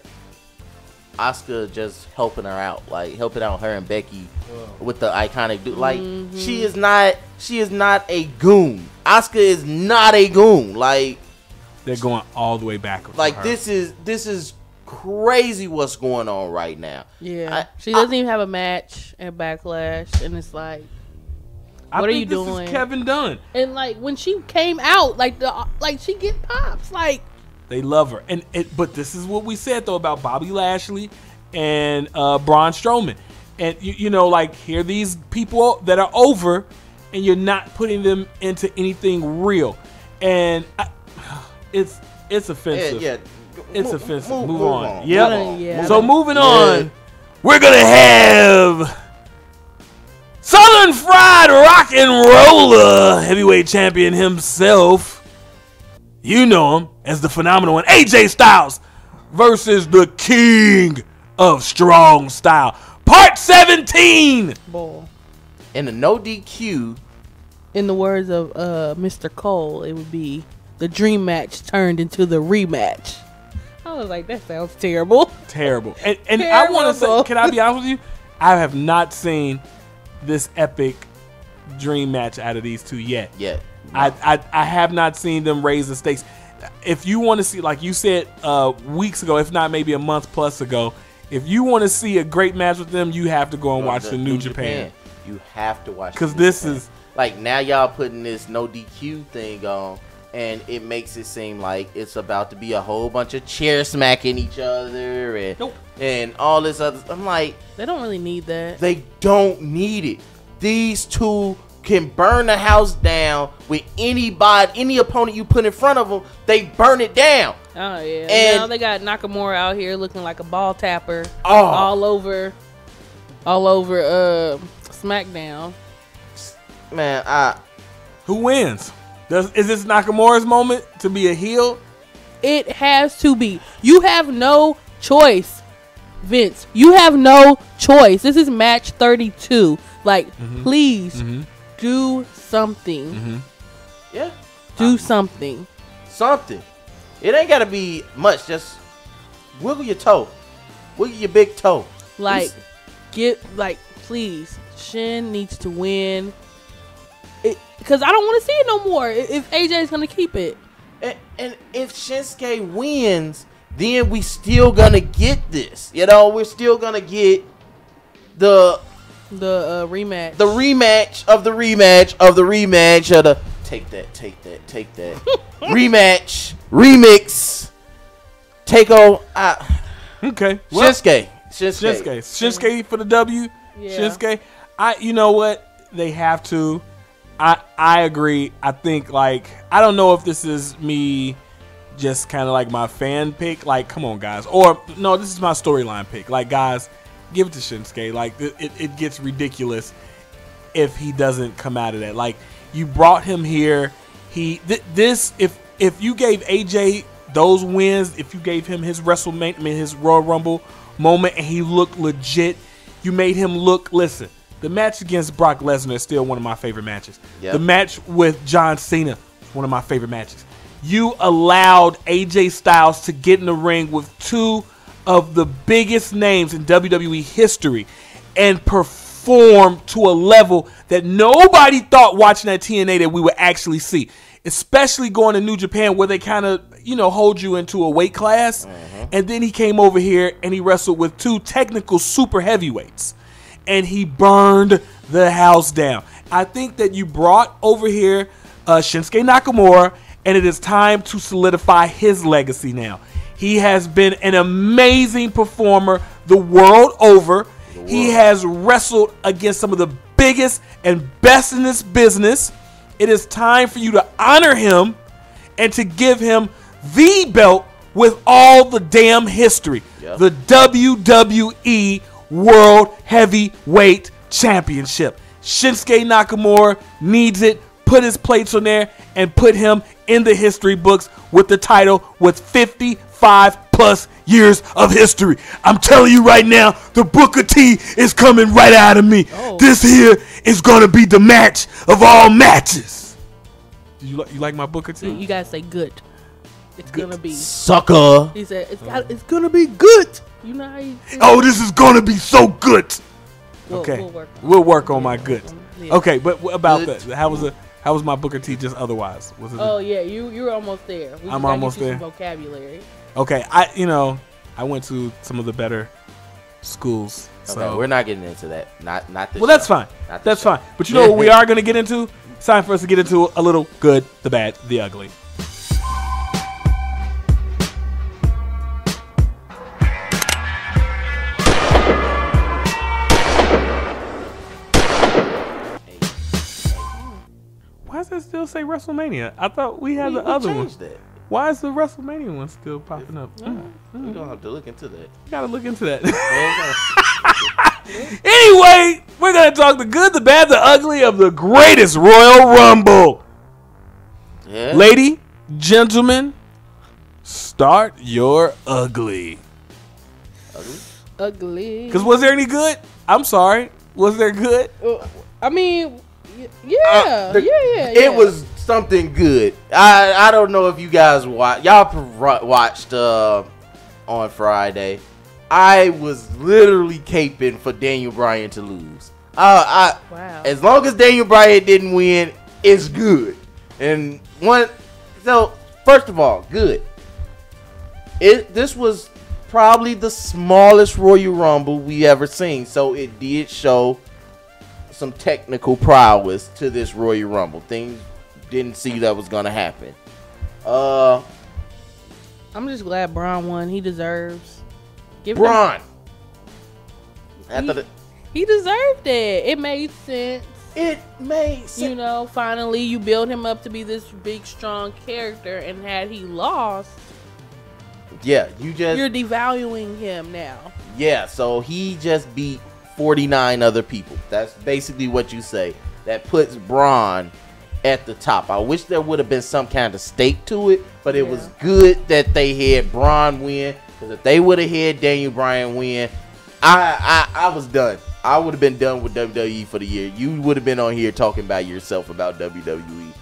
Asuka just helping her out. Like, helping out her and Becky with the iconic dude. Like, she is not a goon. Asuka is not a goon. Like, they're going all the way back. Like, this is crazy what's going on right now. Yeah. She doesn't even have a match at Backlash, and it's like, what are you doing? This is Kevin Dunn. And like when she came out, like she get pops. Like, they love her. But this is what we said though about Bobby Lashley and Braun Strowman. And you know, like, here are these people that are over, and you're not putting them into anything real. And it's offensive. Yeah. It's offensive. Move on. Yeah. So moving on, we're gonna have Southern Fried Rock and Roller heavyweight champion himself. You know him as the phenomenal one, AJ Styles, versus the King of Strong Style, Part 17. Boy. In the no DQ. In the words of Mr. Cole, it would be the dream match turned into the rematch. I was like, that sounds terrible. Terrible. And I want to say, can I be honest with you? I have not seen this epic dream match out of these two yet. No. I have not seen them raise the stakes. If you want to see, like you said weeks ago, if not maybe a month plus ago, if you want to see a great match with them, you have to go and watch the New Japan. You have to watch. Because this is like, now y'all putting this no DQ thing on, and it makes it seem like it's about to be a whole bunch of chair smacking each other and all this other. I'm like, they don't really need that. They don't need it. These two can burn the house down with anybody, any opponent you put in front of them. They burn it down. Oh yeah. And now they got Nakamura out here looking like a ball tapper all over SmackDown. Man, who wins? Is this Nakamura's moment to be a heel? It has to be. You have no choice, Vince. You have no choice. This is match 32. Like, please do something. Yeah. Do something. Something. It ain't gotta be much. Just wiggle your toe. Wiggle your big toe. Like, please. Shin needs to win. Because I don't want to see it no more if AJ's going to keep it. And if Shinsuke wins, then we still going to get this. You know, we're still going to get the rematch. The rematch of the rematch of the rematch of the take that. Rematch, remix, takeover. Okay. Well, Shinsuke for the W. Yeah. Shinsuke. You know what? They have to. I agree. I think, like, I don't know if this is me just kind of like my fan pick. Like, come on, guys. Or, no, this is my storyline pick. Like, guys, give it to Shinsuke. Like, it gets ridiculous if he doesn't come out of that. Like, you brought him here. If you gave AJ those wins, if you gave him his his Royal Rumble moment, and he looked legit, you made him look, listen, the match against Brock Lesnar is still one of my favorite matches. Yep. The match with John Cena is one of my favorite matches. You allowed AJ Styles to get in the ring with two of the biggest names in WWE history and perform to a level that nobody thought watching that TNA that we would actually see. Especially going to New Japan where they kind of, hold you into a weight class. And then he came over here and he wrestled with two technical super heavyweights. And he burned the house down. I think that you brought over here Shinsuke Nakamura, and it is time to solidify his legacy now. He has been an amazing performer the world over. He has wrestled against some of the biggest and best in this business. It is time for you to honor him and to give him the belt with all the damn history. Yep. The WWE World Heavyweight Championship. Shinsuke Nakamura needs it. Put his plates on there and put him in the history books with the title with 55 plus years of history. I'm telling you right now, the Booker T is coming right out of me. Oh. This here is going to be the match of all matches. You like my Booker T? You guys say good. It's going to be. Sucker. He said, it's going to be good. You know how you say this is going to be so good. Okay. We'll work on my good. Yeah. Okay, but about that, how was my Booker T just otherwise? Was it you were almost there. I'm almost there. Some vocabulary. Okay, I went to some of the better schools. Okay, so we're not getting into that. Not this. Well, that's fine. That's fine. But you know what we are going to get into? It's time for us to get into a little good, the bad, the ugly. Why does it still say WrestleMania? I thought we had the other one. That. Why is the WrestleMania one still popping up? We're gonna have to look into that. You gotta look into that. Anyway, we're gonna talk the good, the bad, the ugly of the greatest Royal Rumble. Yeah. Lady, gentlemen, start your ugly. Ugly. Because was there any good? I'm sorry. Was there good? I mean, yeah. It was something good. I don't know if you guys watched. Y'all watched on Friday. I was literally caping for Daniel Bryan to lose. Wow. As long as Daniel Bryan didn't win, it's good. And so first of all, good. This was probably the smallest Royal Rumble we ever seen, so it did show some technical prowess to this Royal Rumble. Things didn't see that was gonna happen. I'm just glad Braun won. He deserves. Braun. He deserved it. It made sense. You know, finally you build him up to be this big, strong character, and had he lost, you're devaluing him now. Yeah, so he just beat 49 other people. That's basically what you say. That puts Braun at the top. I wish there would have been some kind of stake to it, but it was good that they had Braun win. Because if they would have had Daniel Bryan win, I was done. I would have been done with WWE for the year. You would have been on here talking about yourself about WWE.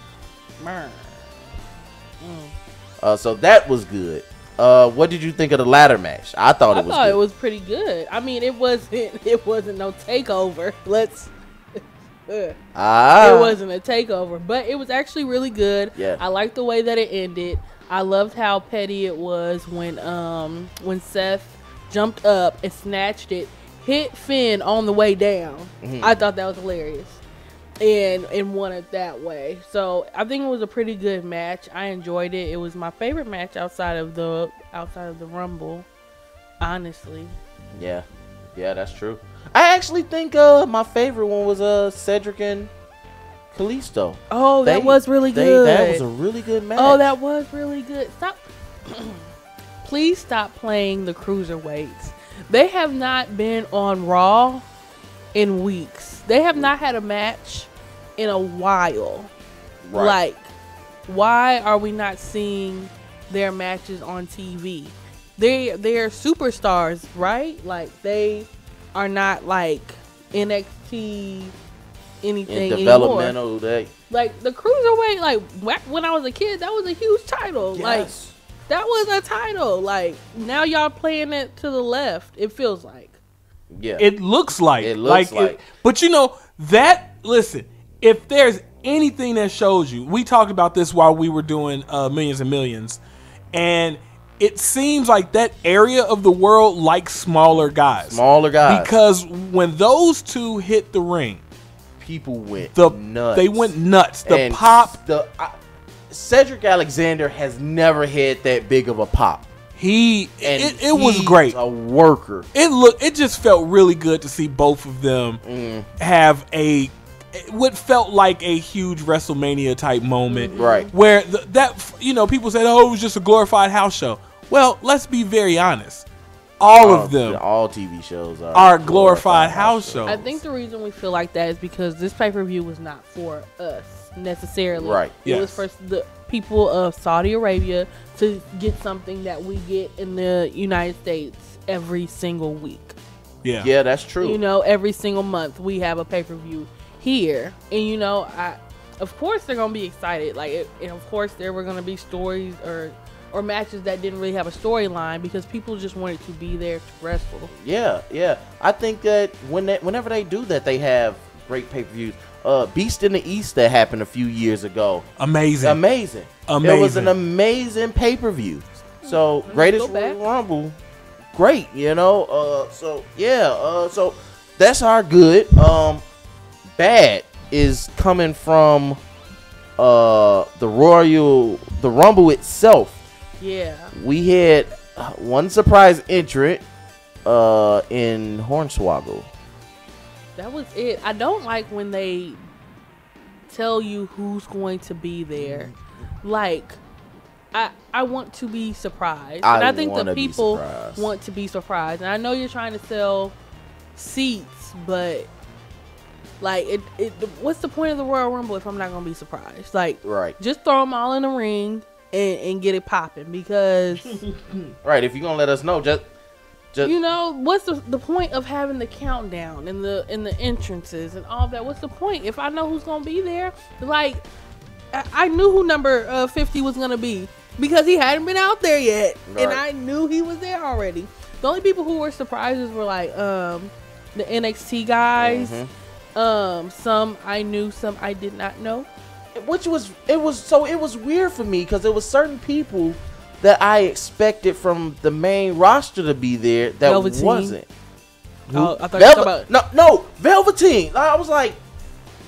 So that was good. What did you think of the ladder match? I thought it was pretty good. I mean, it wasn't no takeover. It wasn't a takeover, but it was actually really good. Yeah. I liked the way that it ended. I loved how petty it was when Seth jumped up and snatched it, hit Finn on the way down. Mm-hmm. I thought that was hilarious, and won it that way. So I think it was a pretty good match. I enjoyed it. It was my favorite match outside of the Rumble, honestly. Yeah, that's true. I actually think my favorite one was Cedric and Kalisto. Oh, that was really good. That was a really good match. Oh, that was really good. Stop. Please stop playing the cruiserweights. They have not been on Raw in weeks. They have not had a match in a while. Right. Like, why are we not seeing their matches on TV? They're superstars, right? Like, they are not like NXT anything in developmental anymore. Like the cruiserweight, like when I was a kid, that was a huge title. Yes. Like that was a title. Like now y'all playing it to the left. It feels like. Yeah. It looks like. But you know that. Listen, if there's anything that shows you, we talked about this while we were doing Millions and Millions, and it seems like that area of the world likes smaller guys. Because when those two hit the ring, people went nuts. They went nuts. The pop. Cedric Alexander has never had that big of a pop. It was great. A worker. It just felt really good to see both of them have what felt like a huge WrestleMania type moment. Right. Where people said, oh, it was just a glorified house show. Well, let's be very honest. All of them. All TV shows are glorified house shows. I think the reason we feel like that is because this pay-per-view was not for us necessarily. Right. It was for the people of Saudi Arabia to get something that we get in the United States every single week. Yeah. Yeah, that's true. Every single month we have a pay-per-view here. And, of course they're going to be excited. And of course there were going to be stories or matches that didn't really have a storyline because people just wanted to be there to wrestle. Yeah. I think that whenever they do that, they have great pay-per-views. Beast in the East that happened a few years ago. Amazing. It was an amazing pay-per-view. So, greatest Royal Rumble. Great, So that's our good. Bad is coming from the Rumble itself. Yeah. We had one surprise entrant in Hornswoggle. That was it. I don't like when they tell you who's going to be there. Like, I want to be surprised. And I think the people want to be surprised. And I know you're trying to sell seats, but like, what's the point of the Royal Rumble if I'm not going to be surprised? Like, right. Just throw them all in the ring and get it popping because... Right, if you're going to let us know, just You know, what's the point of having the countdown and the entrances and all that? What's the point if I know who's gonna be there? Like, I knew who number 50 was gonna be because he hadn't been out there yet, and I knew he was there already. The only people who were surprises were like the NXT guys. Some I knew, some I did not know. It was weird for me because there was certain people that I expected from the main roster to be there that Velveteen. Wasn't. Oh, I thought you were talking about no, Velveteen. I was like,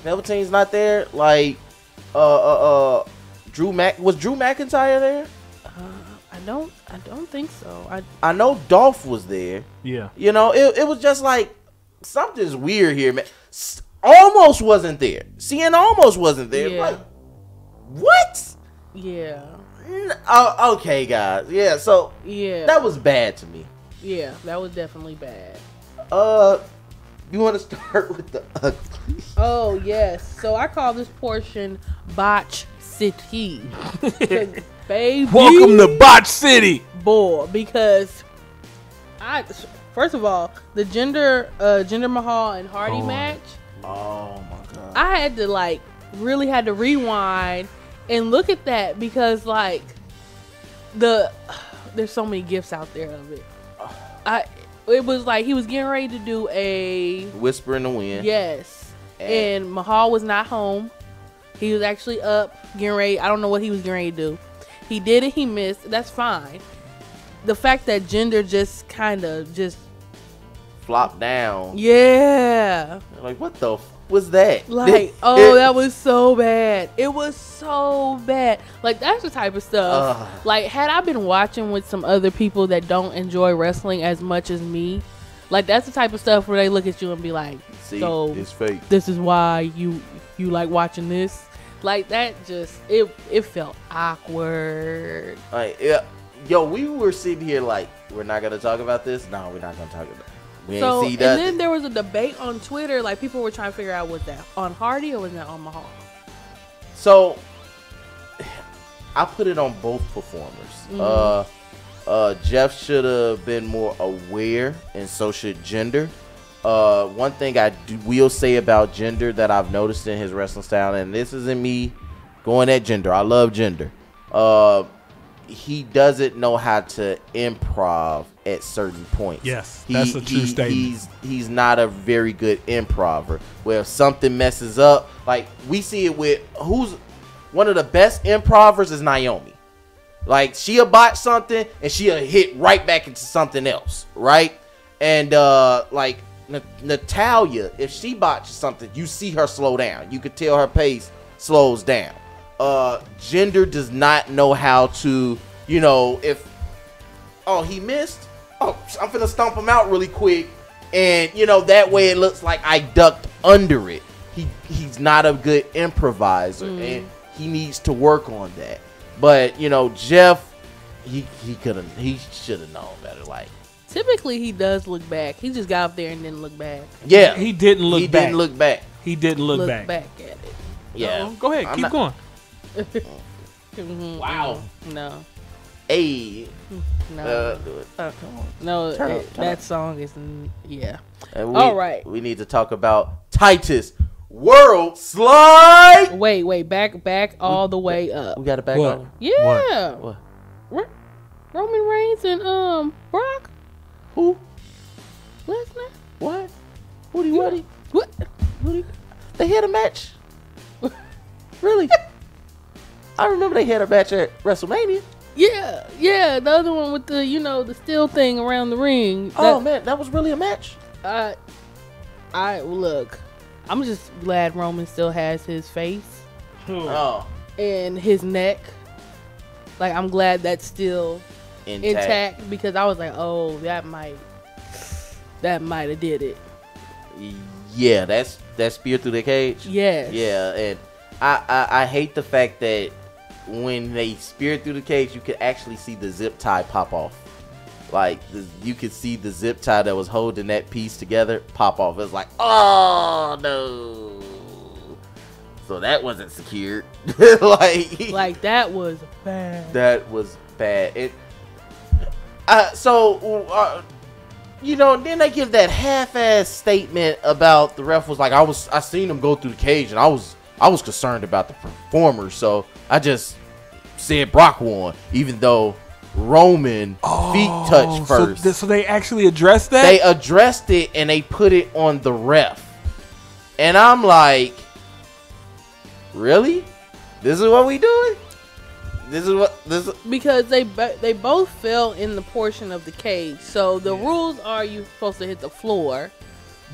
Velveteen's not there. Like, was Drew McIntyre there? I don't think so. I know Dolph was there. Yeah. You know, it was just like something's weird here, man. Almost wasn't there. CN almost wasn't there. Yeah. Like, what? Yeah. Okay, guys. Yeah, so that was bad to me. Yeah, that was definitely bad. You want to start with the ugly? Oh yes. So I call this portion Botch City. Baby, welcome to Botch City, boy. Because first of all, the Jinder Mahal and Hardy match. Oh my god. I had to really had to rewind and look at that because there's so many gifts out there of it. It was like he was getting ready to do a Whisper in the Wind. Yes. And Mahal was not home. He was actually up getting ready. I don't know what he was getting ready to do. He did it. He missed. That's fine. The fact that Jinder just kind of just flopped down. Yeah. Like, what the was that? Like, that was so bad. It was so bad. Like, that's the type of stuff. Like, had I been watching with some other people that don't enjoy wrestling as much as me, like, that's the type of stuff where they look at you and be like, see, so it's fake. This is why you like watching this. Like, that just it felt awkward. Like, yeah. Yo, we were sitting here like, we're not gonna talk about this. No, we're not gonna talk about it. We ain't see that. And then there was a debate on Twitter. Like, people were trying to figure out, was that on Hardy or was that on Mahal? So I put it on both performers. Jeff should have been more aware, and so should Jinder. One thing I will say about Jinder that I've noticed in his wrestling style, and this isn't me going at Jinder. I love Jinder. He doesn't know how to improv at certain points. Yes, that's a true statement. He's not a very good improver. Where if something messes up, like we see it with who's one of the best improvers is Naomi. Like, she'll botch something and she'll hit right back into something else, right? And like Natalia, if she botches something, you see her slow down. You could tell her pace slows down. Jinder does not know how to, you know, if he missed, I'm finna stomp him out really quick, and you know, that way it looks like I ducked under it. He's not a good improviser, and he needs to work on that. But you know, Jeff, he should have known better. Like, typically he does look back. He just got up there and didn't look back. Yeah, he didn't look back. He didn't look back at it. Yeah. Go ahead, keep going. Wow. No. Hey. No. Come on. No. That song is And all right. We need to talk about Titus World Slide. Wait. Back all the way up. We got to back what? up. Yeah. What? Roman Reigns and Brock. Who? Lesnar. What? What? They had a match. Really? I remember they had a match at WrestleMania. Yeah, the other one with the, the steel thing around the ring. Man, that was really a match. Look, I'm just glad Roman still has his face. Oh. And his neck. Like, I'm glad that's still intact because I was like, oh, that might have did it. Yeah, that's spear through the cage. Yes. Yeah, and I hate the fact that when they spear through the cage, you could actually see the zip tie pop off. Like, you could see the zip tie that was holding that piece together pop off. It was like, oh no! So that wasn't secured. like that was bad. That was bad. you know, then they give that half-ass statement about the ref was like, I seen him go through the cage, and I was concerned about the performer, so I just said Brock won, even though Roman feet touched first. So they actually addressed that? They addressed it, and they put it on the ref. And I'm like, really? This is what we doing? Because they both fell in the portion of the cage. So the rules are you supposed to hit the floor.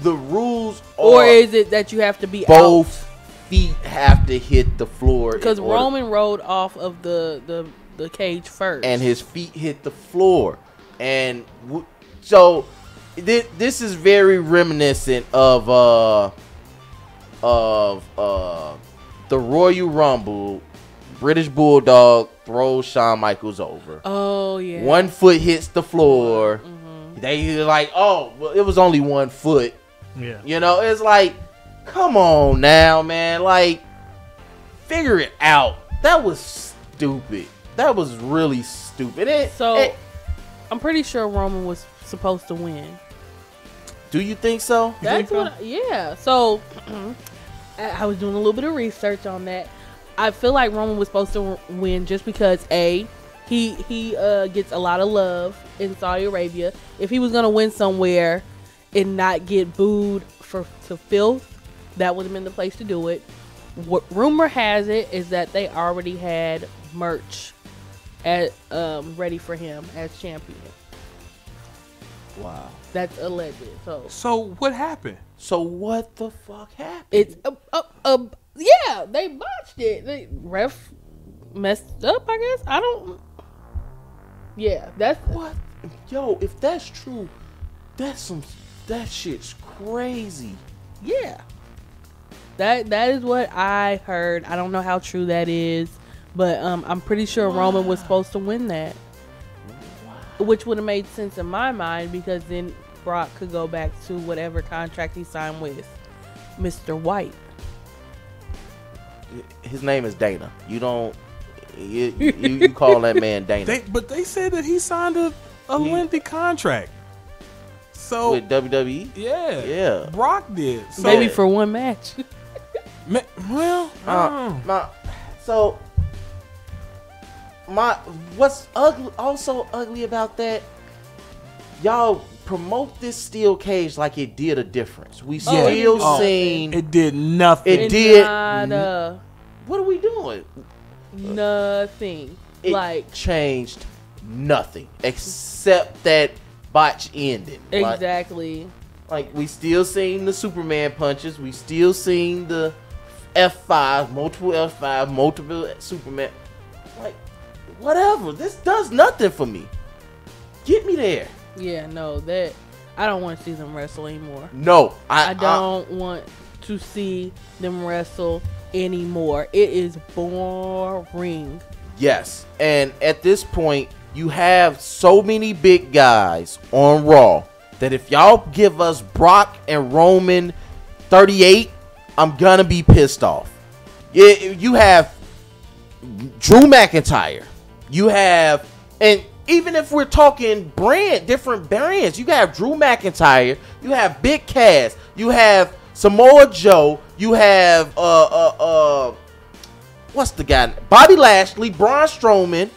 The rules are, or is it that you have to be both feet have to hit the floor? Because Roman rolled off of the cage first, and his feet hit the floor, and so this is very reminiscent of the Royal Rumble. British Bulldog throws Shawn Michaels over. Oh, yeah. One foot hits the floor. Mm-hmm. They like, oh, well, it was only 1 foot. Yeah. You know, it's like, come on now, man. Like, figure it out. That was stupid. That was really stupid. I'm pretty sure Roman was supposed to win. Do you think so? That's what. Yeah. So I was doing a little bit of research on that. I feel like Roman was supposed to win just because he gets a lot of love in Saudi Arabia. If he was gonna win somewhere and not get booed to filth, that would have been the place to do it. What rumor has it is that they already had merch ready for him as champion. Wow, that's alleged. So what happened? So what the fuck happened? It's yeah, they botched it. The ref messed up, I guess. I don't. Yeah, that's what. Yo, if that's true, that shit's crazy. Yeah, that is what I heard. I don't know how true that is, but I'm pretty sure Roman was supposed to win that, which would have made sense in my mind because then Brock could go back to whatever contract he signed with Mr. White. His name is Dana. You don't. You call that man Dana. But they said that he signed a lengthy contract. So with WWE. Yeah. Brock did. So, maybe for one match. Well, what's also ugly about that? Y'all promote this steel cage like it did a difference. We still seen it did nothing. It did. What are we doing? Nothing. It changed nothing except that botch ending. Exactly. Like we still seen the Superman punches. We still seen the F5, multiple Superman. Like whatever. This does nothing for me. Get me there. Yeah, no, that I don't want to see them wrestle anymore. No, I don't want to see them wrestle anymore. It is boring. Yes, and at this point, you have so many big guys on Raw that if y'all give us Brock and Roman 38, I'm gonna be pissed off. You have Drew McIntyre. You have, and even if we're talking different brands, you have Drew McIntyre, you have Big Cass, you have Samoa Joe, you have what's the guy? Bobby Lashley, Braun Strowman.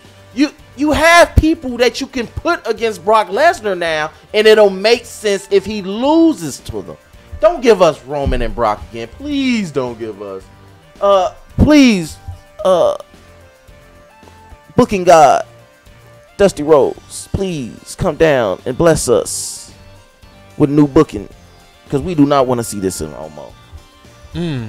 You have people that you can put against Brock Lesnar now, and it'll make sense if he loses to them. Don't give us Roman and Brock again. Please don't give us. Please, booking God, Dusty Rhodes, please come down and bless us with new booking, because we do not want to see this in Omo. Okay.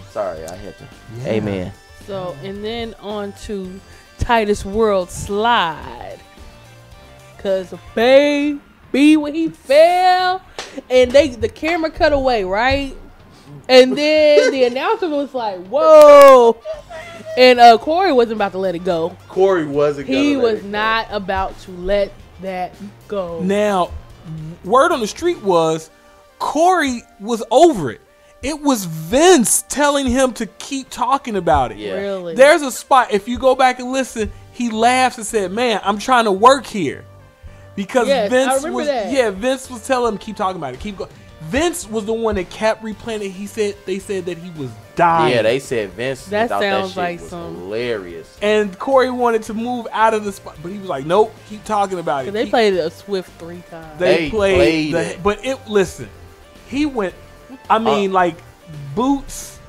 Sorry, I had to. Yeah. Amen. So, and then on to Titus World Slide. Because, baby, when he fell, and the camera cut away, right? And then the announcer was like, whoa. And Corey wasn't about to let it go. Corey wasn't going to let it go. He was not about to let that go. Now, word on the street was Corey was over it. It was Vince telling him to keep talking about it. Yeah. Really? There's a spot, if you go back and listen, he laughs and said, man, I'm trying to work here. Because Vince was telling him keep talking about it, keep going. Vince was the one that kept replaying it. They said that he was dying. Yeah, they said Vince. That sounds that like was some hilarious. And Corey wanted to move out of the spot, but he was like, "Nope, keep talking about it." They played a Swift 3 times. They played it. But listen, he went. I mean, like boots.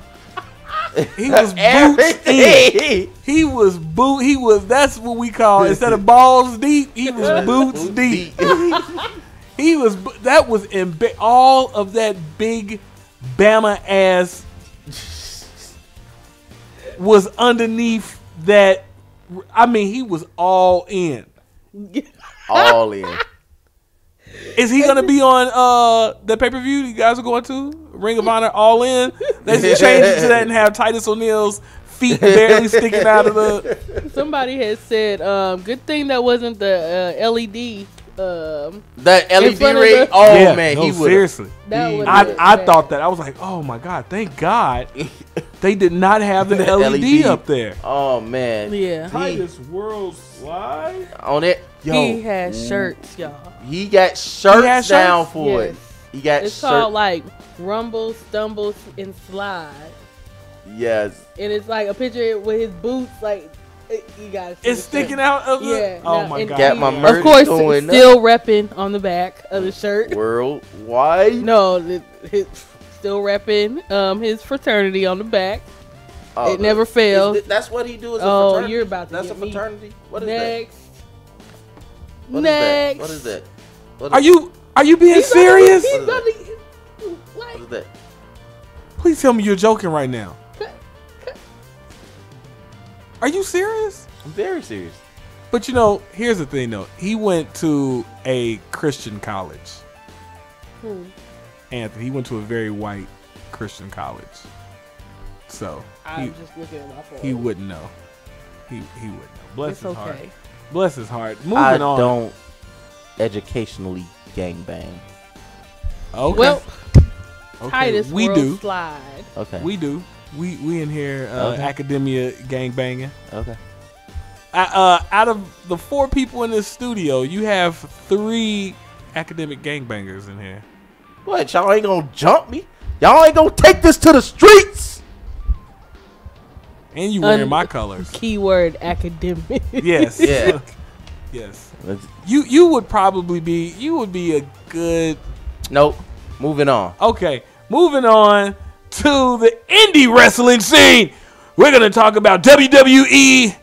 He was boots in. He was. That's what we call instead of balls deep. He was boots deep. He was. That was in all of that big Bama ass was underneath that. I mean, he was all in. All in. Is he gonna be on the pay-per-view you guys are going to? Ring of Honor All In? They should change it to that and have Titus O'Neil's feet barely sticking out of the. Somebody has said, good thing that wasn't the LED. That LED ring. Oh yeah, man, he would seriously. I thought that. I was like, oh my god, thank God they did not have the LED up there. Oh man, yeah. Titus World Slide on it. Yo, he has shirts, y'all. He got shirts down for it. He got. It's called like Rumble, Stumble, and Slide. Yes. And it's like a picture with his boots, like. You guys, it's sticking out of the. Oh my god! Got my merch. Of course, still repping on the back of the shirt. Worldwide. No, still repping his fraternity on the back. It never fails. That's what he do as a fraternity. Oh, you're about to. That's a fraternity. What is next. that? Next. What is that? Are you being serious? What is that? Please tell me you're joking right now. Are you serious? I'm very serious. But here's the thing though. He went to a Christian college. Anthony, he went to a very white Christian college. So I'm just looking at my phone. He wouldn't know. He wouldn't know. Bless his heart. Okay. Bless his heart. Moving on. I don't educationally gangbang. Okay. Well, okay. Titus we World do. Slide. Okay. We do. We in here academia gang banging. Okay. Out of the 4 people in this studio, you have 3 academic gangbangers in here. What? Y'all ain't gonna jump me? Y'all ain't gonna take this to the streets? And you wearing my colors. Keyword academic. Yes. Yeah. Yes. You would probably be. You would be a good. Nope. Moving on. Okay. Moving on to the indie wrestling scene. We're going to talk about WWE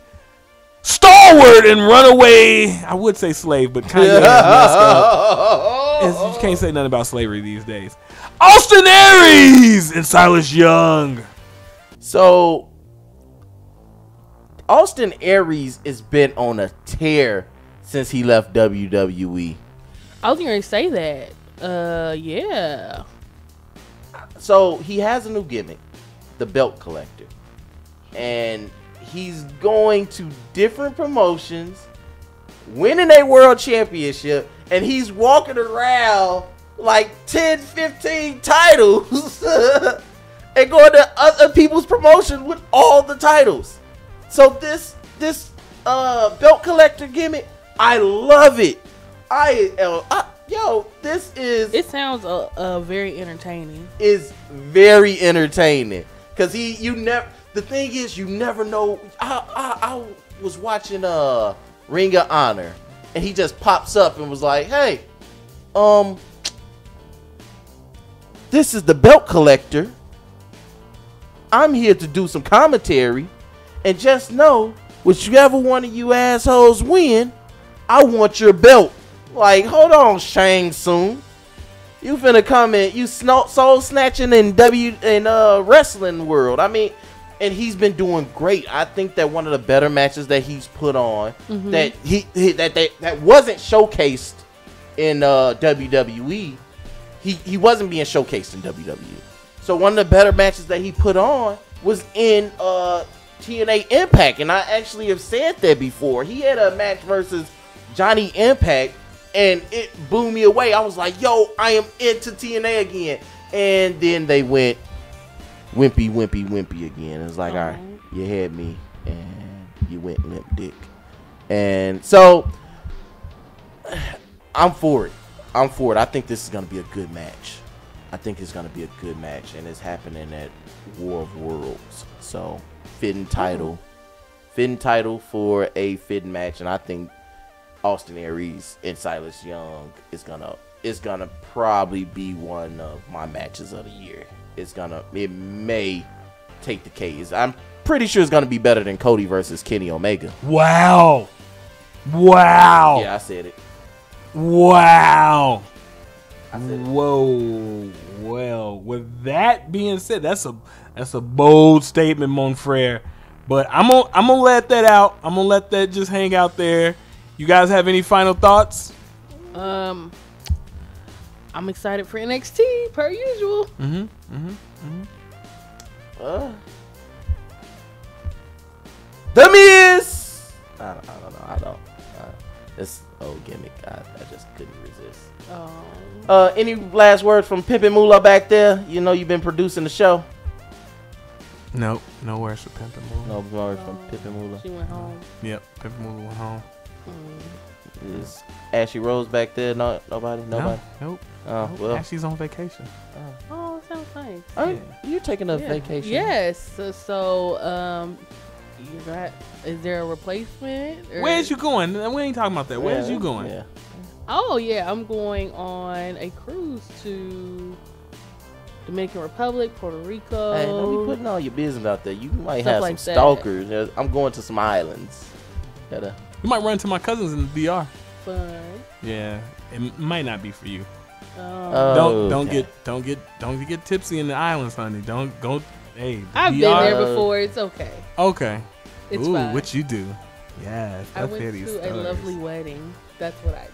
stalwart and runaway. I would say slave, but kind of you can't say nothing about slavery these days. Austin Aries and Silas Young. So, Austin Aries has been on a tear since he left WWE. I was going to say that. Yeah. So he has a new gimmick, the belt collector, and he's going to different promotions, winning a world championship, and he's walking around like 10, 15 titles and going to other people's promotions with all the titles. So this belt collector gimmick, I love it. This is. It sounds very entertaining. Is very entertaining because the thing is, you never know. I was watching Ring of Honor, and he just pops up and was like, "Hey, this is the belt collector. I'm here to do some commentary, and just know, whichever one of you assholes win, I want your belt." Like, hold on, Shang Tsung. You finna come in, you soul snatching in wrestling world. I mean, and he's been doing great. I think that one of the better matches that he's put on that that wasn't showcased in WWE. He wasn't being showcased in WWE. So one of the better matches that he put on was in TNA Impact, and I actually have said that before. He had a match versus Johnny Impact, and it blew me away. I was like, yo, I am into TNA again. And then they went wimpy again. It's like, all right, you had me, and you went limp dick. And so I'm for it. I'm for it. I think this is gonna be a good match. I think it's gonna be a good match, and it's happening at War of Worlds. So fitting title for a fitting match, and I think Austin Aries and Silas Young is gonna probably be one of my matches of the year. It may take the case. I'm pretty sure it's gonna be better than Cody versus Kenny Omega. Wow. Yeah, I said it. Wow. I said it. Whoa. Well, with that being said, that's a bold statement, Monfrere. But I'm gonna let that out. I'm gonna let that just hang out there. You guys have any final thoughts? I'm excited for NXT per usual. The Miz. I don't know. It's old gimmick. I just couldn't resist. Any last words from Pimpin' Moolah back there? You know you've been producing the show. Nope. No words for Pimpin' Moolah. No words from Pimpin' Moolah. She went home. Yep. Pimpin' Moolah went home. Is Ashley Rose back there? Nobody? Nope. Oh, well. Ashley's on vacation. Oh, it sounds nice. You're taking a vacation? Yes. So is there a replacement? Where's you going? We ain't talking about that. Where's you going? Yeah. Oh, yeah. I'm going on a cruise to Dominican Republic, Puerto Rico. Hey, don't be putting all your business out there. You might Stuff have like some that. stalkers. I'm going to some islands. You might run into my cousins in the DR. Fun. Yeah, it might not be for you. Oh. Don't get tipsy in the islands, honey. Don't go. Hey, I've been there before. It's okay. Okay. It's Ooh, fine. what you do? Yeah, I went to a lovely wedding. That's what I did.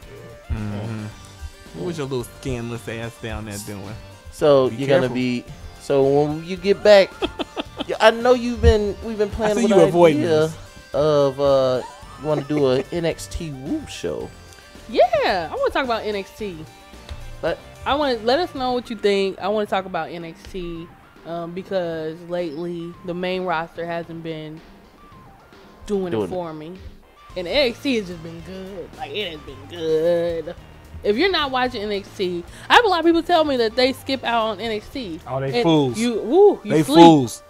What was your little skinless ass down there doing? So Be you're careful. gonna be. So when you get back, I know we've been planning with you the avoiding idea this. of you want to do a NXT Wooooo show. Yeah, I want to talk about NXT. But I want to let us know what you think. I want to talk about NXT because lately the main roster hasn't been doing it for me, and NXT has just been good. Like, it has been good. If you're not watching NXT, I have a lot of people tell me that they skip out on NXT. Oh, they And fools. They sleep. Fools.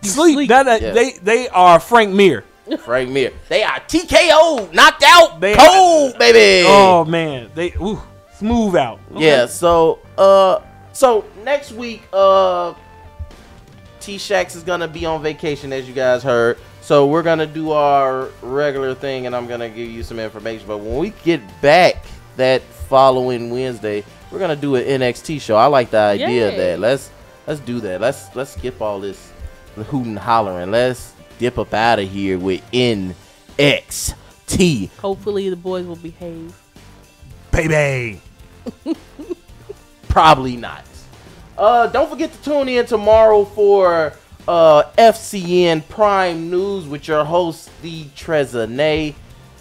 You Sleep. sleep. They are Frank Mir. Frank Mir. They are TKO, knocked out, They cold, baby. Oh man, they smooth out. Okay. Yeah. So next week, T-Shax is gonna be on vacation, as you guys heard. So we're gonna do our regular thing, and I'm gonna give you some information. But when we get back that following Wednesday, we're gonna do an NXT show. I like the idea of that. Let's do that. Let's skip all this hooting and hollering. Let's dip up out of here with NXT. Hopefully the boys will behave. Baby. Probably not. Don't forget to tune in tomorrow for FCN Prime News with your host, the Trezane.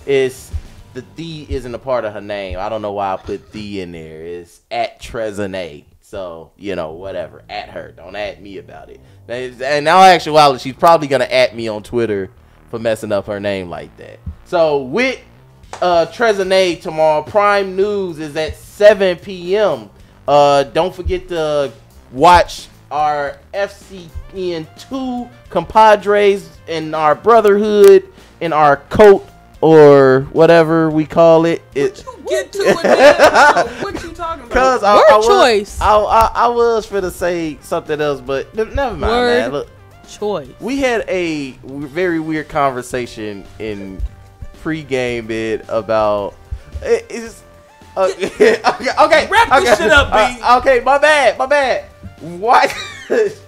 The D isn't a part of her name. I don't know why I put D in there. It's at Trezane. So, whatever. At her. Don't at me about it. And in all actuality, she's probably going to at me on Twitter for messing up her name like that. So, with Trezane tomorrow, Prime News is at 7 p.m. Don't forget to watch our FCN 2 compadres and our brotherhood in our coat or whatever we call it. What you get to it, man? What you talking about? Because I was finna say something else, but never mind, man. Look, choice. We had a very weird conversation in pre-game bit about it's. Okay. Wrap this shit up, B. Okay, my bad. What?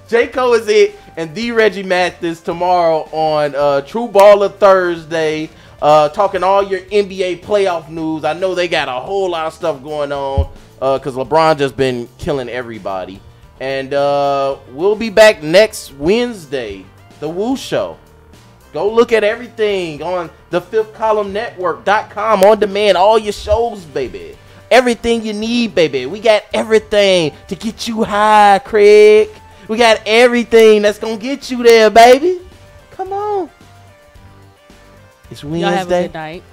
J. Cole is it, and the Reggie Mathis tomorrow on True Baller Thursday. Talking all your NBA playoff news. I know they got a whole lot of stuff going on because LeBron just been killing everybody. And we'll be back next Wednesday, the Wooooo Show. Go look at everything on the fifthcolumnnetwork.com on demand. All your shows, baby. Everything you need, baby. We got everything to get you high, Craig. We got everything that's going to get you there, baby. Come on. It's Wednesday. Y'all have a good night.